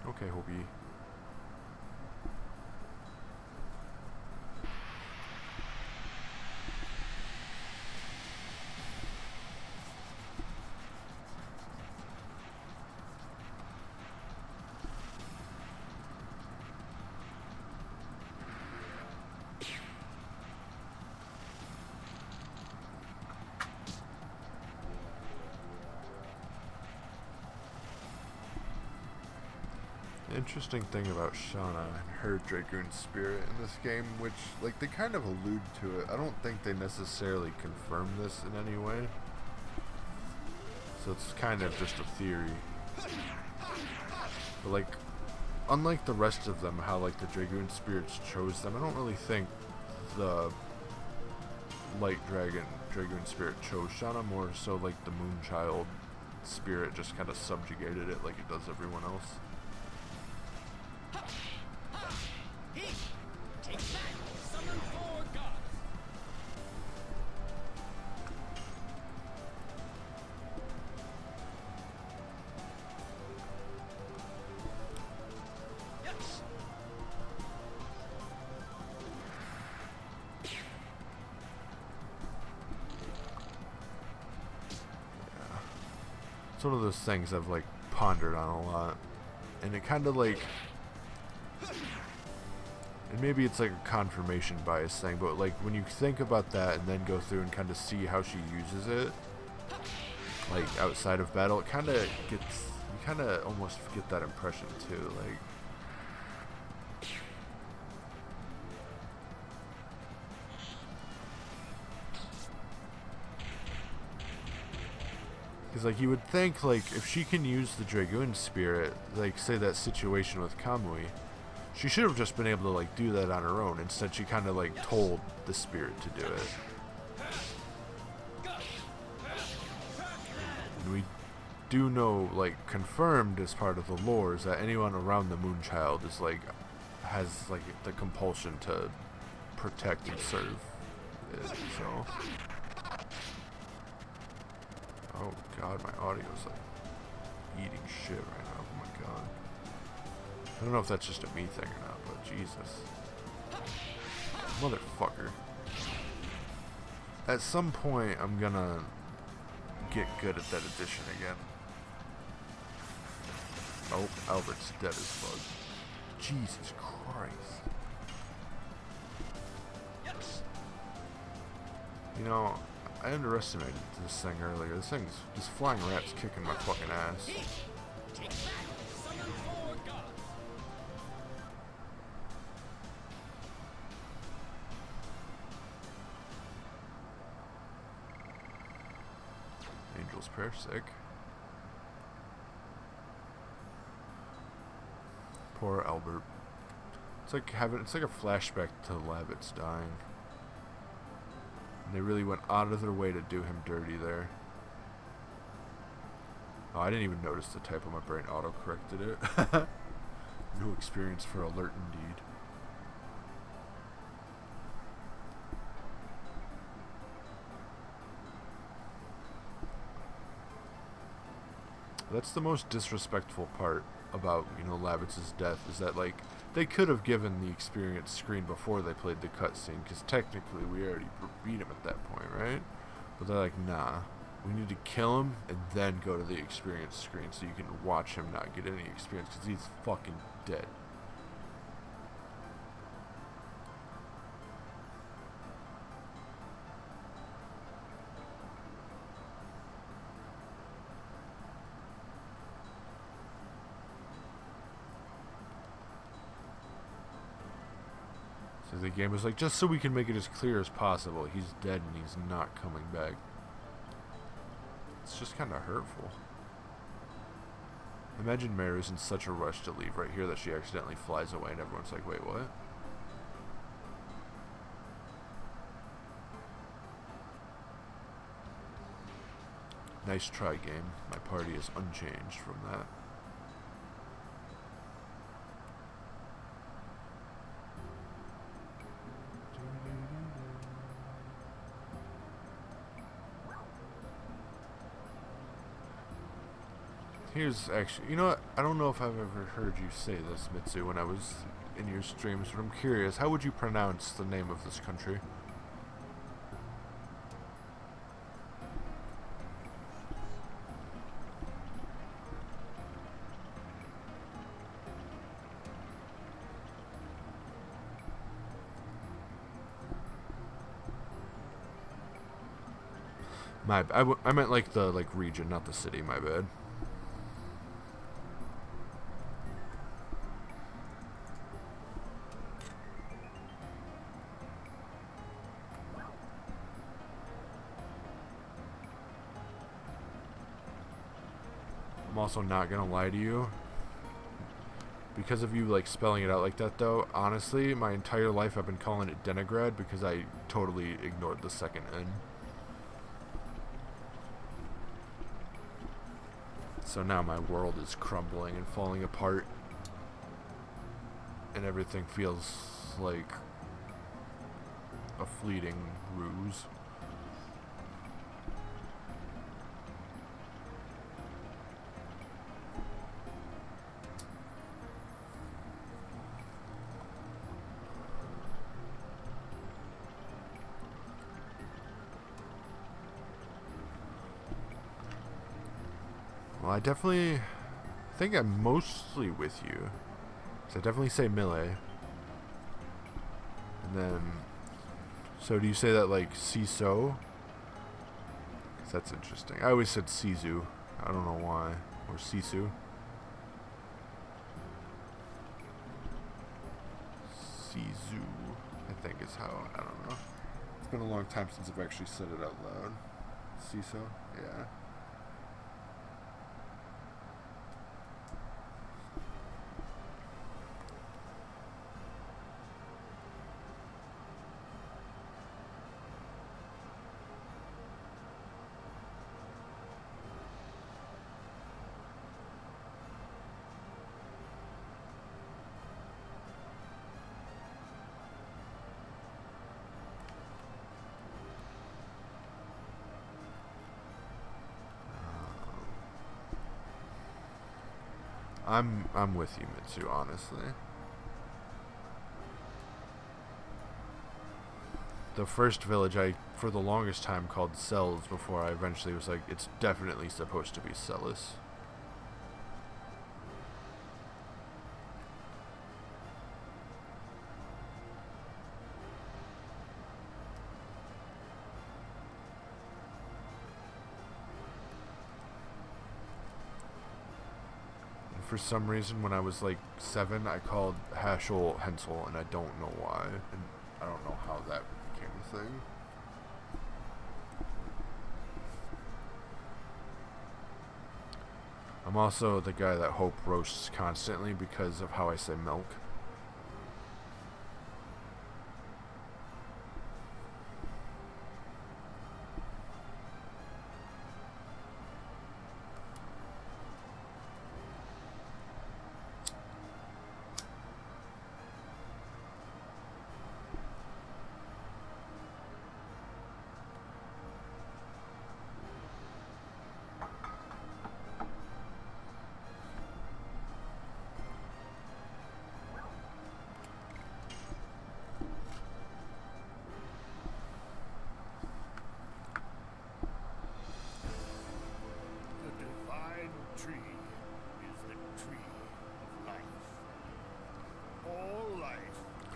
Okay, Hobie. Interesting thing about Shauna and her Dragoon spirit in this game, which, like, they kind of allude to it. I don't think they necessarily confirm this in any way. So it's kind of just a theory. But, like, unlike the rest of them, how, like, the Dragoon spirits chose them, I don't really think the Light Dragoon spirit chose Shauna. More so, like, the Moonchild spirit just kind of subjugated it like it does everyone else. It's one of those things I've like pondered on a lot, and it kind of like, and maybe it's like a confirmation bias thing, but like when you think about that and then go through and kind of see how she uses it, like outside of battle, it kind of gets, you kind of almost get that impression too, like. Because, like, you would think, like, if she can use the Dragoon spirit, like, say that situation with Kamui, she should have just been able to, like, do that on her own. Instead, she kind of, like, told the spirit to do it. And we do know, like, confirmed as part of the lore, is that anyone around the Moonchild is, like, has, like, the compulsion to protect and serve it, so. Oh god, my audio's like eating shit right now. Oh my god. I don't know if that's just a me thing or not, but Jesus. Motherfucker. At some point, I'm gonna get good at that addition again. Oh, Albert's dead as fuck. Jesus Christ. You know, I underestimated this thing earlier. This flying rat's kicking my fucking ass. Angel's Prayer, sick. Poor Albert. It's like a flashback to Labbit's dying. And they really went out of their way to do him dirty there. Oh, I didn't even notice the typo. My brain auto-corrected it. New experience for alert indeed. That's the most disrespectful part about, you know, Labitz's death, is that, like, they could have given the experience screen before they played the cutscene, because technically we already beat him at that point, right? But they're like, nah, we need to kill him and then go to the experience screen so you can watch him not get any experience, because he's fucking dead. So the game was like, just so we can make it as clear as possible, he's dead and he's not coming back. It's just kind of hurtful. Imagine Mary's in such a rush to leave right here that she accidentally flies away and everyone's like, wait, what? Nice try, game. My party is unchanged from that. Here's actually, you know what? I don't know if I've ever heard you say this, Mitsu, when I was in your streams, but I'm curious. How would you pronounce the name of this country? I meant like the region, not the city. My bad. I'm also not gonna lie to you. Because of you like spelling it out like that, though, honestly, my entire life I've been calling it Denigrad because I totally ignored the second N. So now my world is crumbling and falling apart, and everything feels like a fleeting ruse. Well, I think I'm mostly with you. So I definitely say Melee. And then, so do you say that like Siso? That's interesting. I always said Sizu. I don't know why. Or Sisu. Sizu, I think is how, I don't know. It's been a long time since I've actually said it out loud. Siso? Yeah. I'm with you, Mitsu, honestly. The first village I, for the longest time, called Cells before I eventually was like, it's definitely supposed to be Celis. For some reason, when I was like 7, I called Haschel Hensel, and I don't know why, and I don't know how that became a thing. I'm also the guy that Hope roasts constantly because of how I say milk.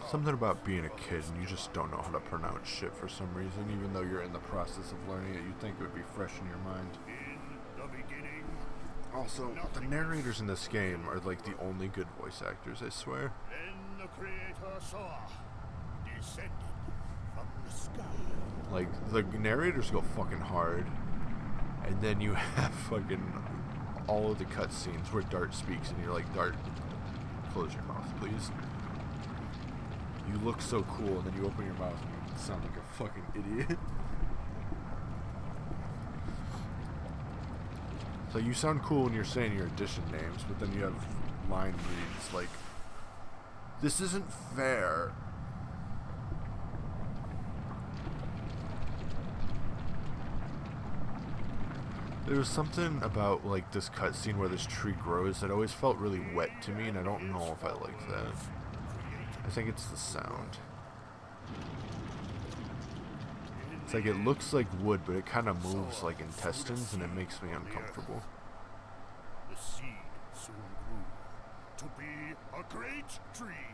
Something about being a kid and you just don't know how to pronounce shit for some reason, even though you're in the process of learning it. You'd think it would be fresh in your mind. Also, the narrators in this game are like the only good voice actors, I swear. Then the Creator saw, descended from the sky. Like, the narrators go fucking hard. And then you have fucking all of the cutscenes where Dart speaks, and you're like, Dart, close your mouth, please. You look so cool, and then you open your mouth and you sound like a fucking idiot. So you sound cool when you're saying your edition names, but then you have line reads like, this isn't fair. There was something about like this cutscene where this tree grows that always felt really wet to me, and I don't know if I like that. I think it's the sound. It's like it looks like wood, but it kind of moves like intestines, and it makes me uncomfortable. The seed soon grew to be a great tree.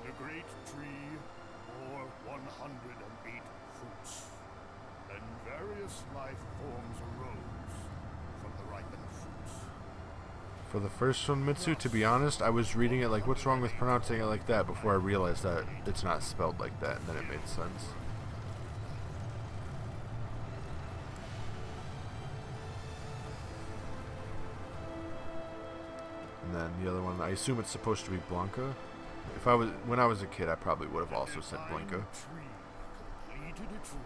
The great tree bore 108 fruits, and various life forms arose from the ripened fruits. For the first one, Mitsu, to be honest, I was reading it like, what's wrong with pronouncing it like that, before I realized that it's not spelled like that, and then it made sense. And then the other one, I assume it's supposed to be Blanca. When I was a kid, I probably would have also said Blanca. Tree completed its role,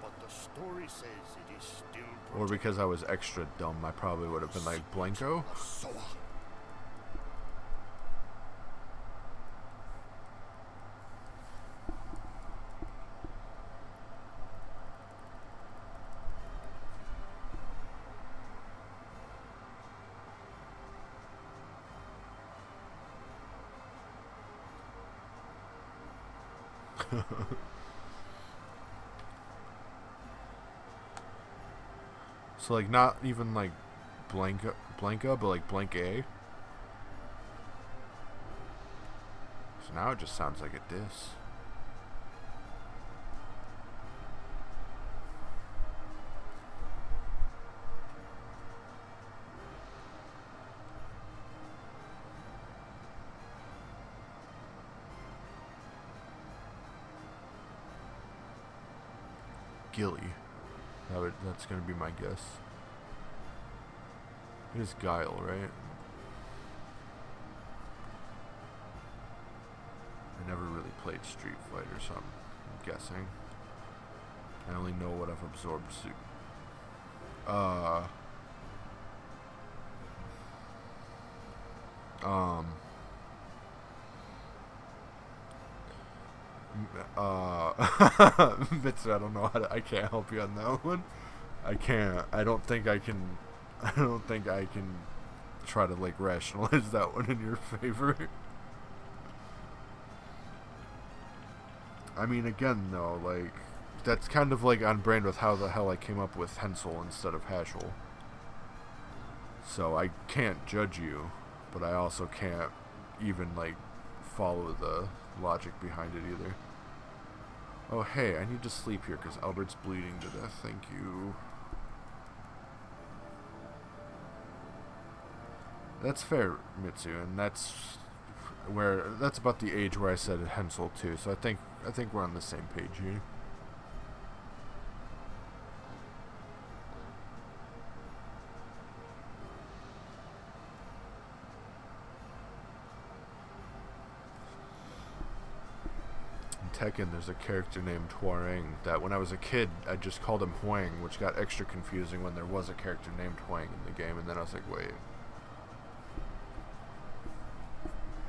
but the story says it is still Or because I was extra dumb, I probably would have been like, Blanco? Soa. So like not even like Blanca, but like Blanca. So now it just sounds like a diss. Gilly. That's gonna be my guess. It is Guile, right? I never really played Street Fighter, so I'm guessing. I only know what I've absorbed. Mitsu, I don't know how to, I can't help you on that one. I can't. I don't think I can try to like rationalize that one in your favor. I mean, again though, like, that's kind of like on brand with how the hell I came up with Hensel instead of Haschel. So I can't judge you, but I also can't even like follow the logic behind it either. Oh hey, I need to sleep here because Albert's bleeding to death. Thank you. That's fair, Mitsu, and that's about the age where I said Hensel too. So I think we're on the same page here. Tekken, there's a character named Hwoarang that when I was a kid I just called him Hwang, which got extra confusing when there was a character named Hwang in the game, and then I was like, wait.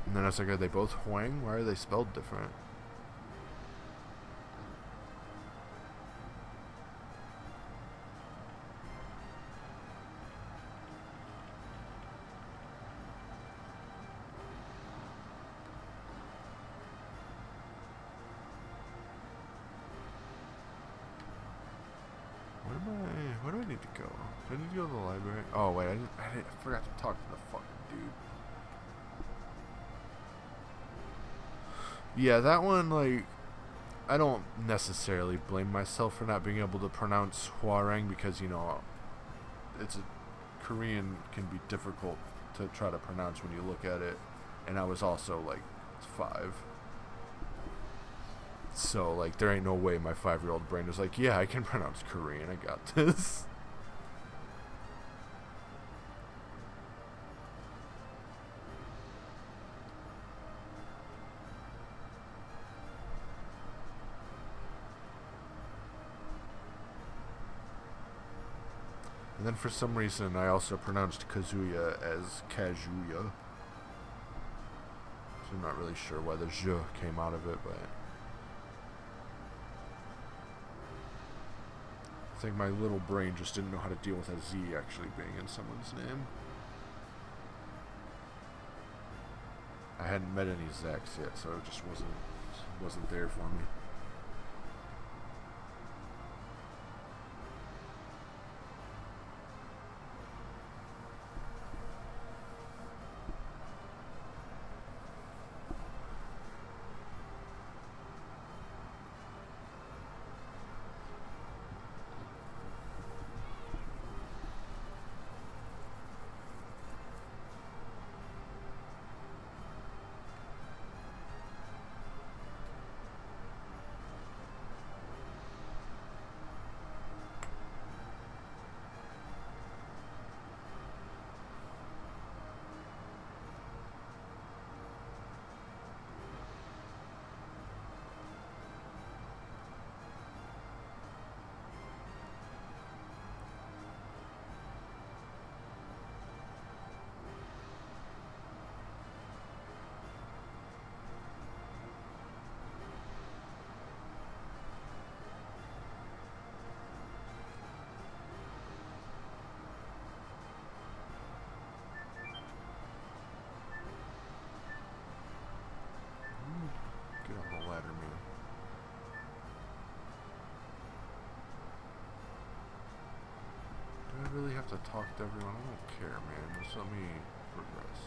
And then I was like, are they both Hwang? Why are they spelled different? Where do I need to go? Do I need to go to the library? Oh wait, I forgot to talk to the fucking dude. Yeah, that one, like, I don't necessarily blame myself for not being able to pronounce Hwarang because, you know, Korean can be difficult to try to pronounce when you look at it, and I was also like 5. So, like, there ain't no way my 5-year-old brain was like, yeah, I can pronounce Korean, I got this. And then for some reason, I also pronounced Kazuya as Kazuya. So I'm not really sure why the je came out of it, but I think my little brain just didn't know how to deal with a Z actually being in someone's name. I hadn't met any Zachs yet, so it just wasn't there for me. Get on the ladder, man. Do I really have to talk to everyone? I don't care, man. Just let me progress.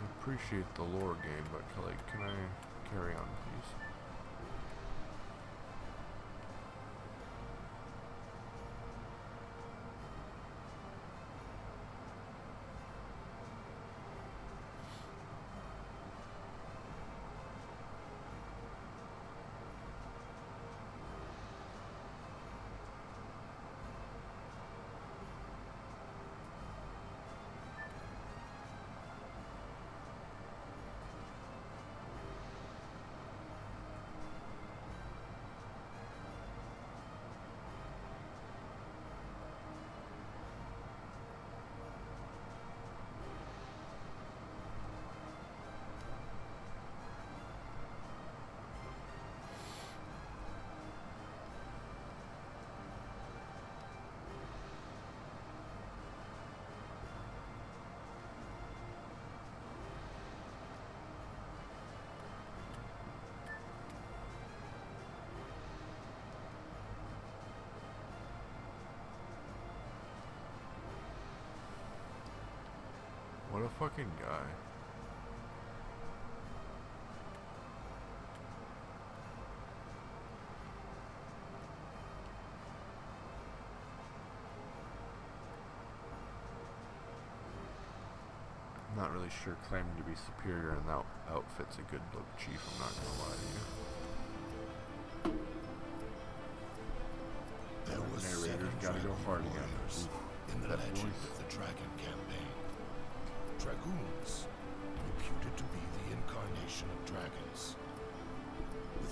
I appreciate the lore game, but like, can I carry on, please? What a fucking guy. I'm not really sure claiming to be superior in that outfit's a good look, Chief. I'm not gonna lie to you. There was Narrator's 7 gotta go dragon hard again. warriors Oof, in the that legend voice. of the Dragon Campaign. Dragoons, reputed to be the incarnation of dragons,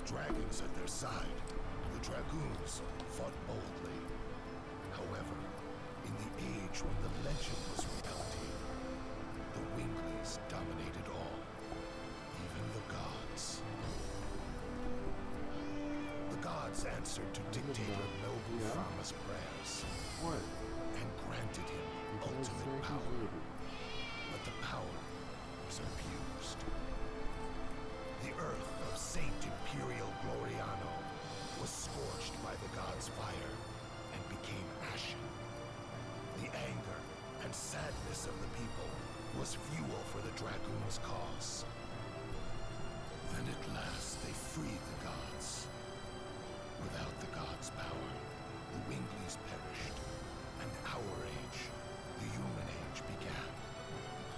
dragons at their side, the dragoons fought boldly. However, in the age when the legend was reality, the Winglies dominated all, even the gods. The gods answered to dictator Nobu Frama's prayers and granted him ultimate power. But the power was abused. The earth of Saint Imperial Gloriano was scorched by the gods' fire and became ashen. The anger and sadness of the people was fuel for the Dragoons' cause. Then at last they freed the gods. Without the gods' power, the Winglies perished, and our age, the Human Age, began.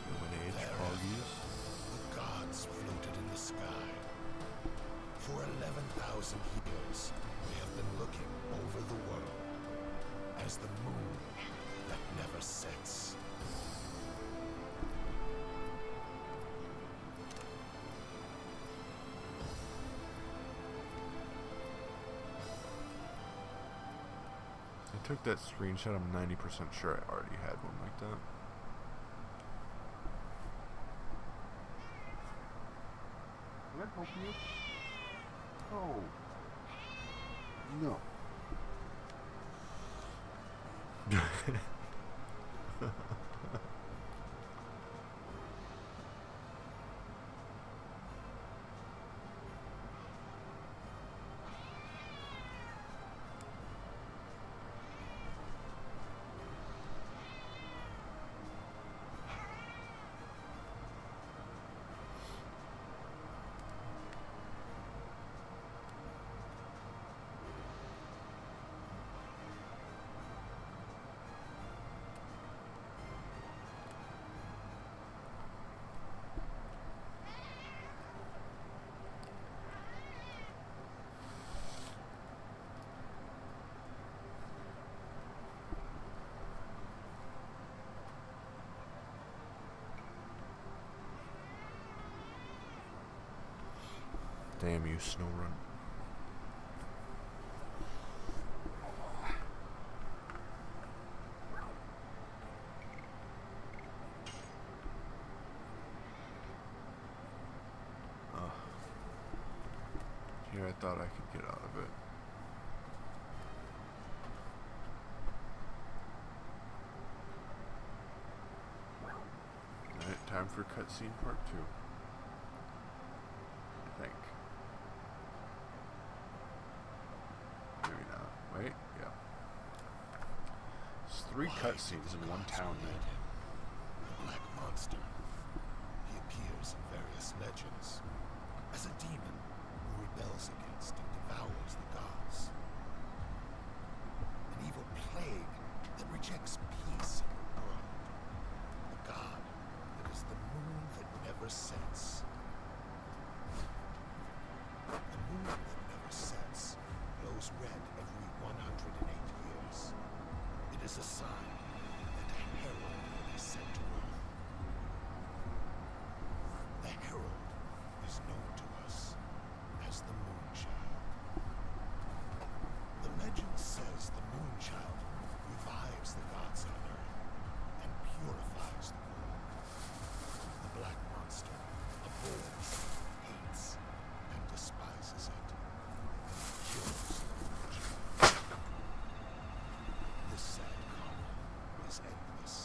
Human Age, Thereafter, Corgis. the gods floated in the sky. For 11,000 years, we have been looking over the world as the moon that never sets. I took that screenshot. I'm 90% sure I already had one like that. Can I help you? Oh. No. Damn you, Snowrun. Here I thought I could get out of it. Alright, time for cutscene part 2. I think. Maybe not. Wait, yeah. There's 3 cutscenes in one town now. The Black Monster. He appears in various legends as a demon who rebels against and devours the gods. An evil plague that rejects peace in the world. A god that is the moon that never sets. The moon that never sets glows red every 108 years. It is a sign that a herald will be sent to Earth. The herald is known to us as the Moonchild. The legend says the Moonchild revives the gods on Earth and purifies the world. The Black Monster abhors, hates, and despises it. Kills the Moonchild. This sad karma is endless.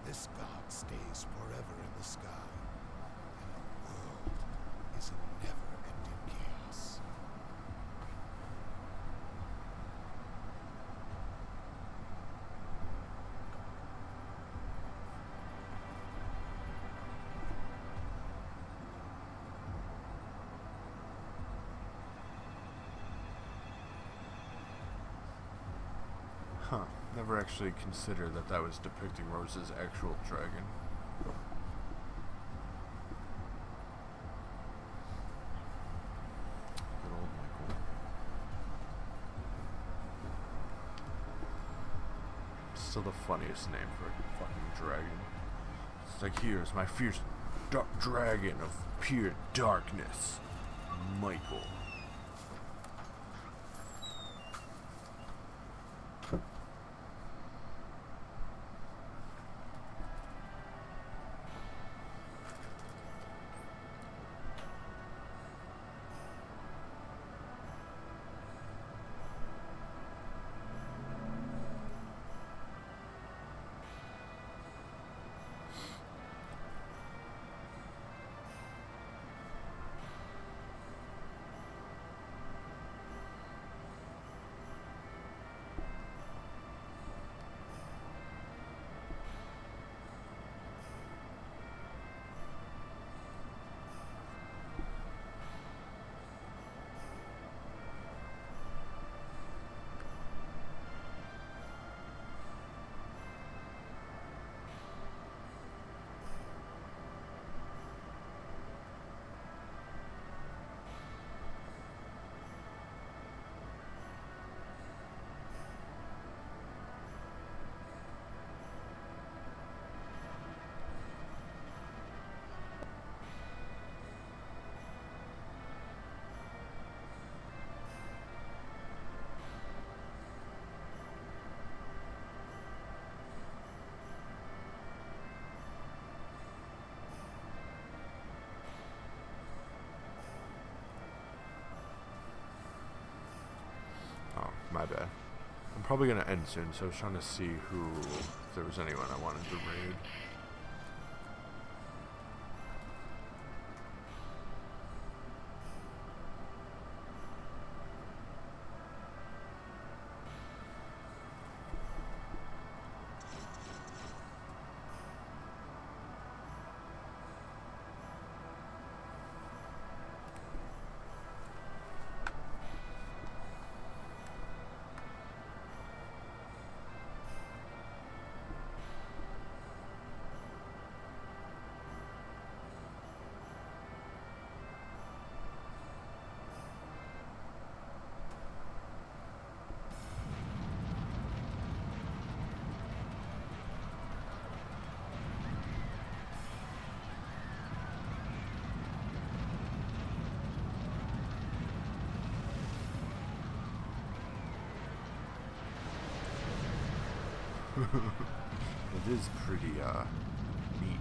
This god stays forever in the sky, and the world is in never-ending chaos. Huh. Never actually considered that that was depicting Rose's actual dragon. Good old Michael. Still the funniest name for a fucking dragon. It's like, here's my fierce dark dragon of pure darkness, Michael. probably gonna end soon, so I was trying to see if there was anyone I wanted to raid. It is pretty neat.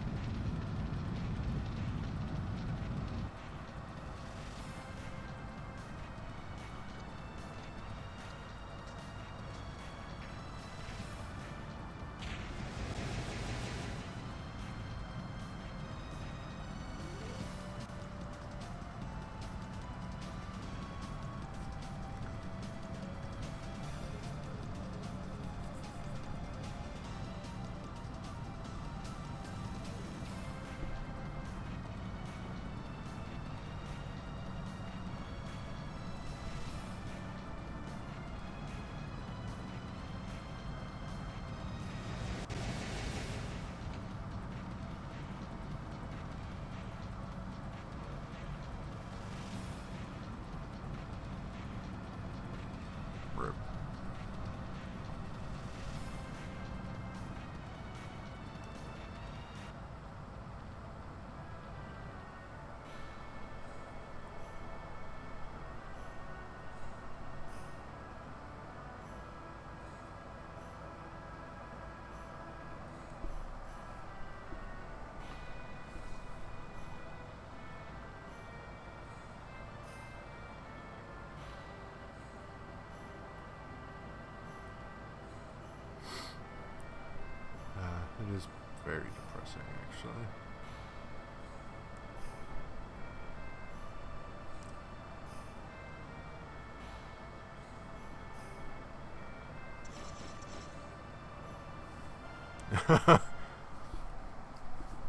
Rip. It is very depressing, actually.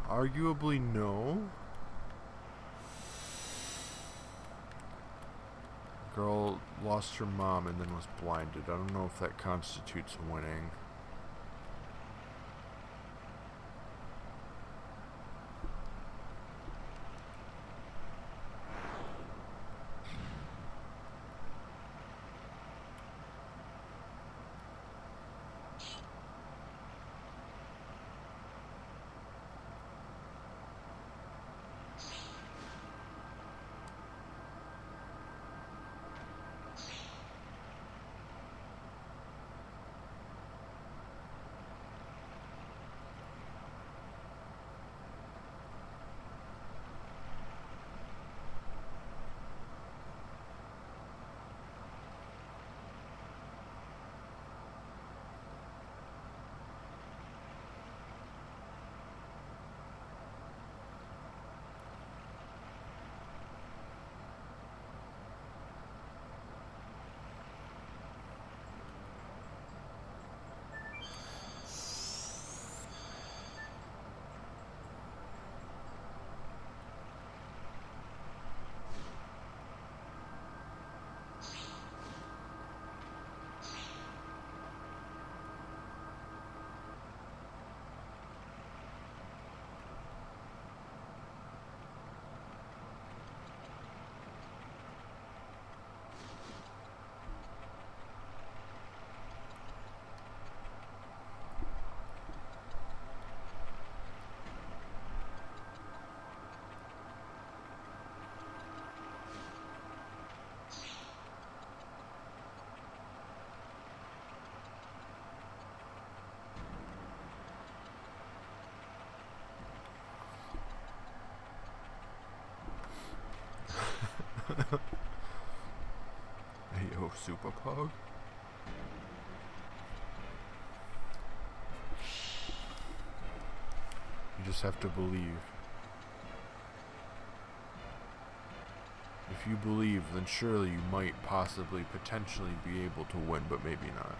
Arguably, no. Girl lost her mom and then was blinded. I don't know if that constitutes winning. Hey, yo, Super Pug. You just have to believe. If you believe, then surely you might possibly, potentially be able to win, but maybe not.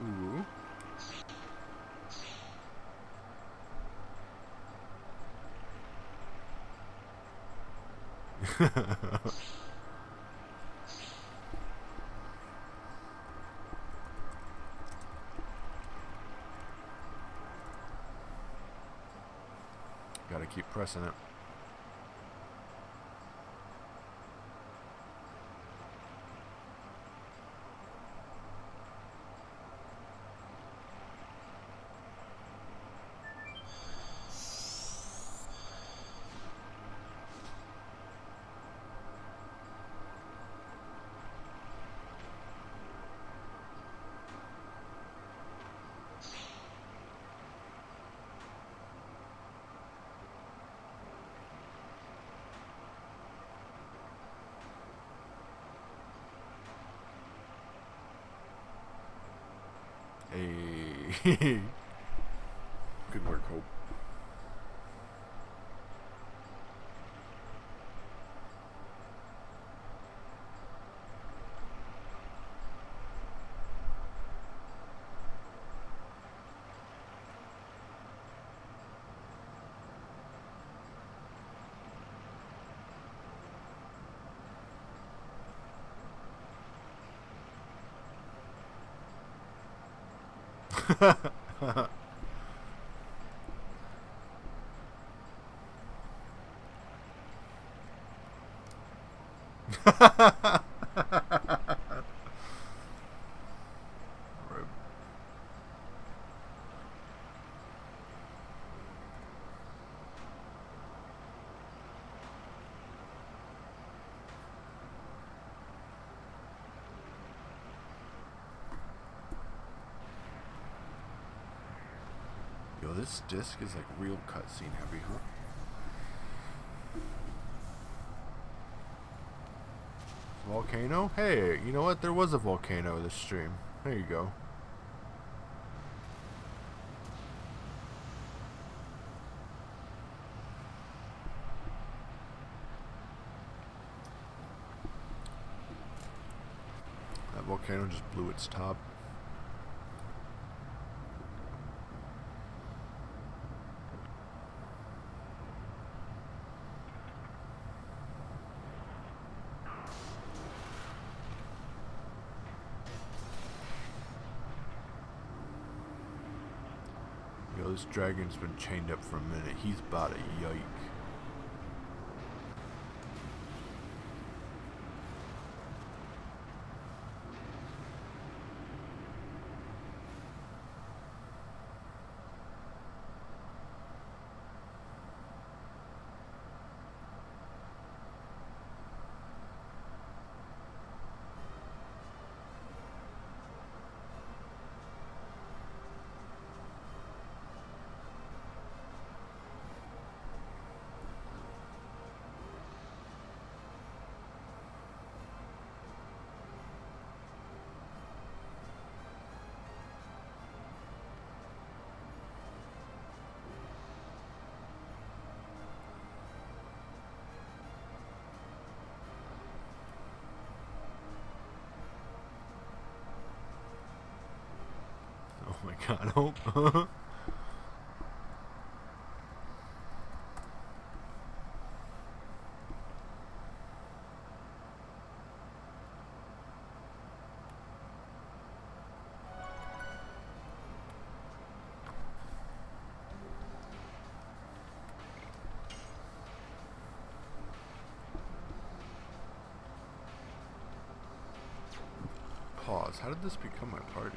Ooh. Gotta keep pressing it. Hey. Good work, Hope. Right. Yo, this disc is like real cutscene heavy, huh? Volcano? Hey, you know what? There was a volcano this stream. There you go. That volcano just blew its top. Yo, this dragon's been chained up for a minute. He's about to yike. Oh my god, Hope. Pause. How did this become my party?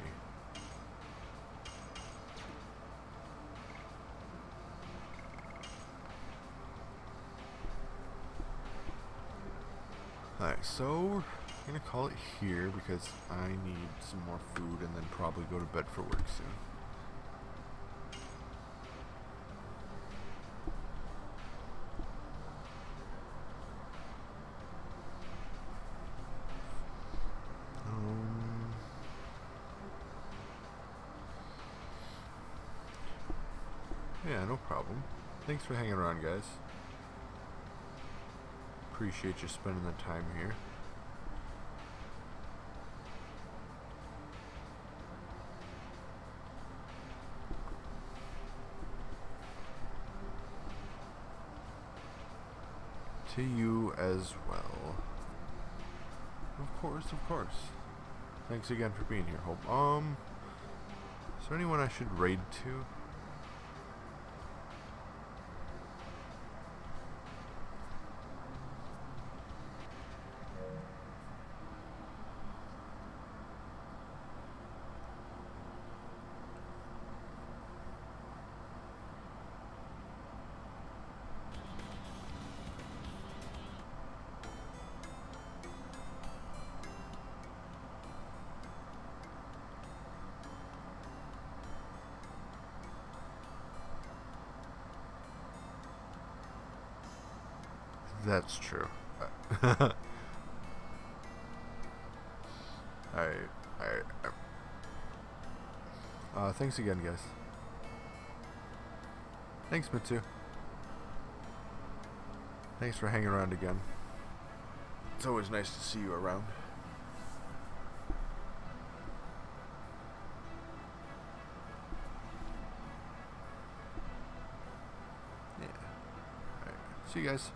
Alright, so I'm gonna call it here because I need some more food and then probably go to bed for work soon. Yeah, no problem. Thanks for hanging around, guys. Appreciate you spending the time here. To you as well. Of course, of course. Thanks again for being here, Hope. Is there anyone I should raid to? That's true. Thanks again, guys. Thanks, Mitsu. Thanks for hanging around again. It's always nice to see you around. Yeah. Alright. See you guys.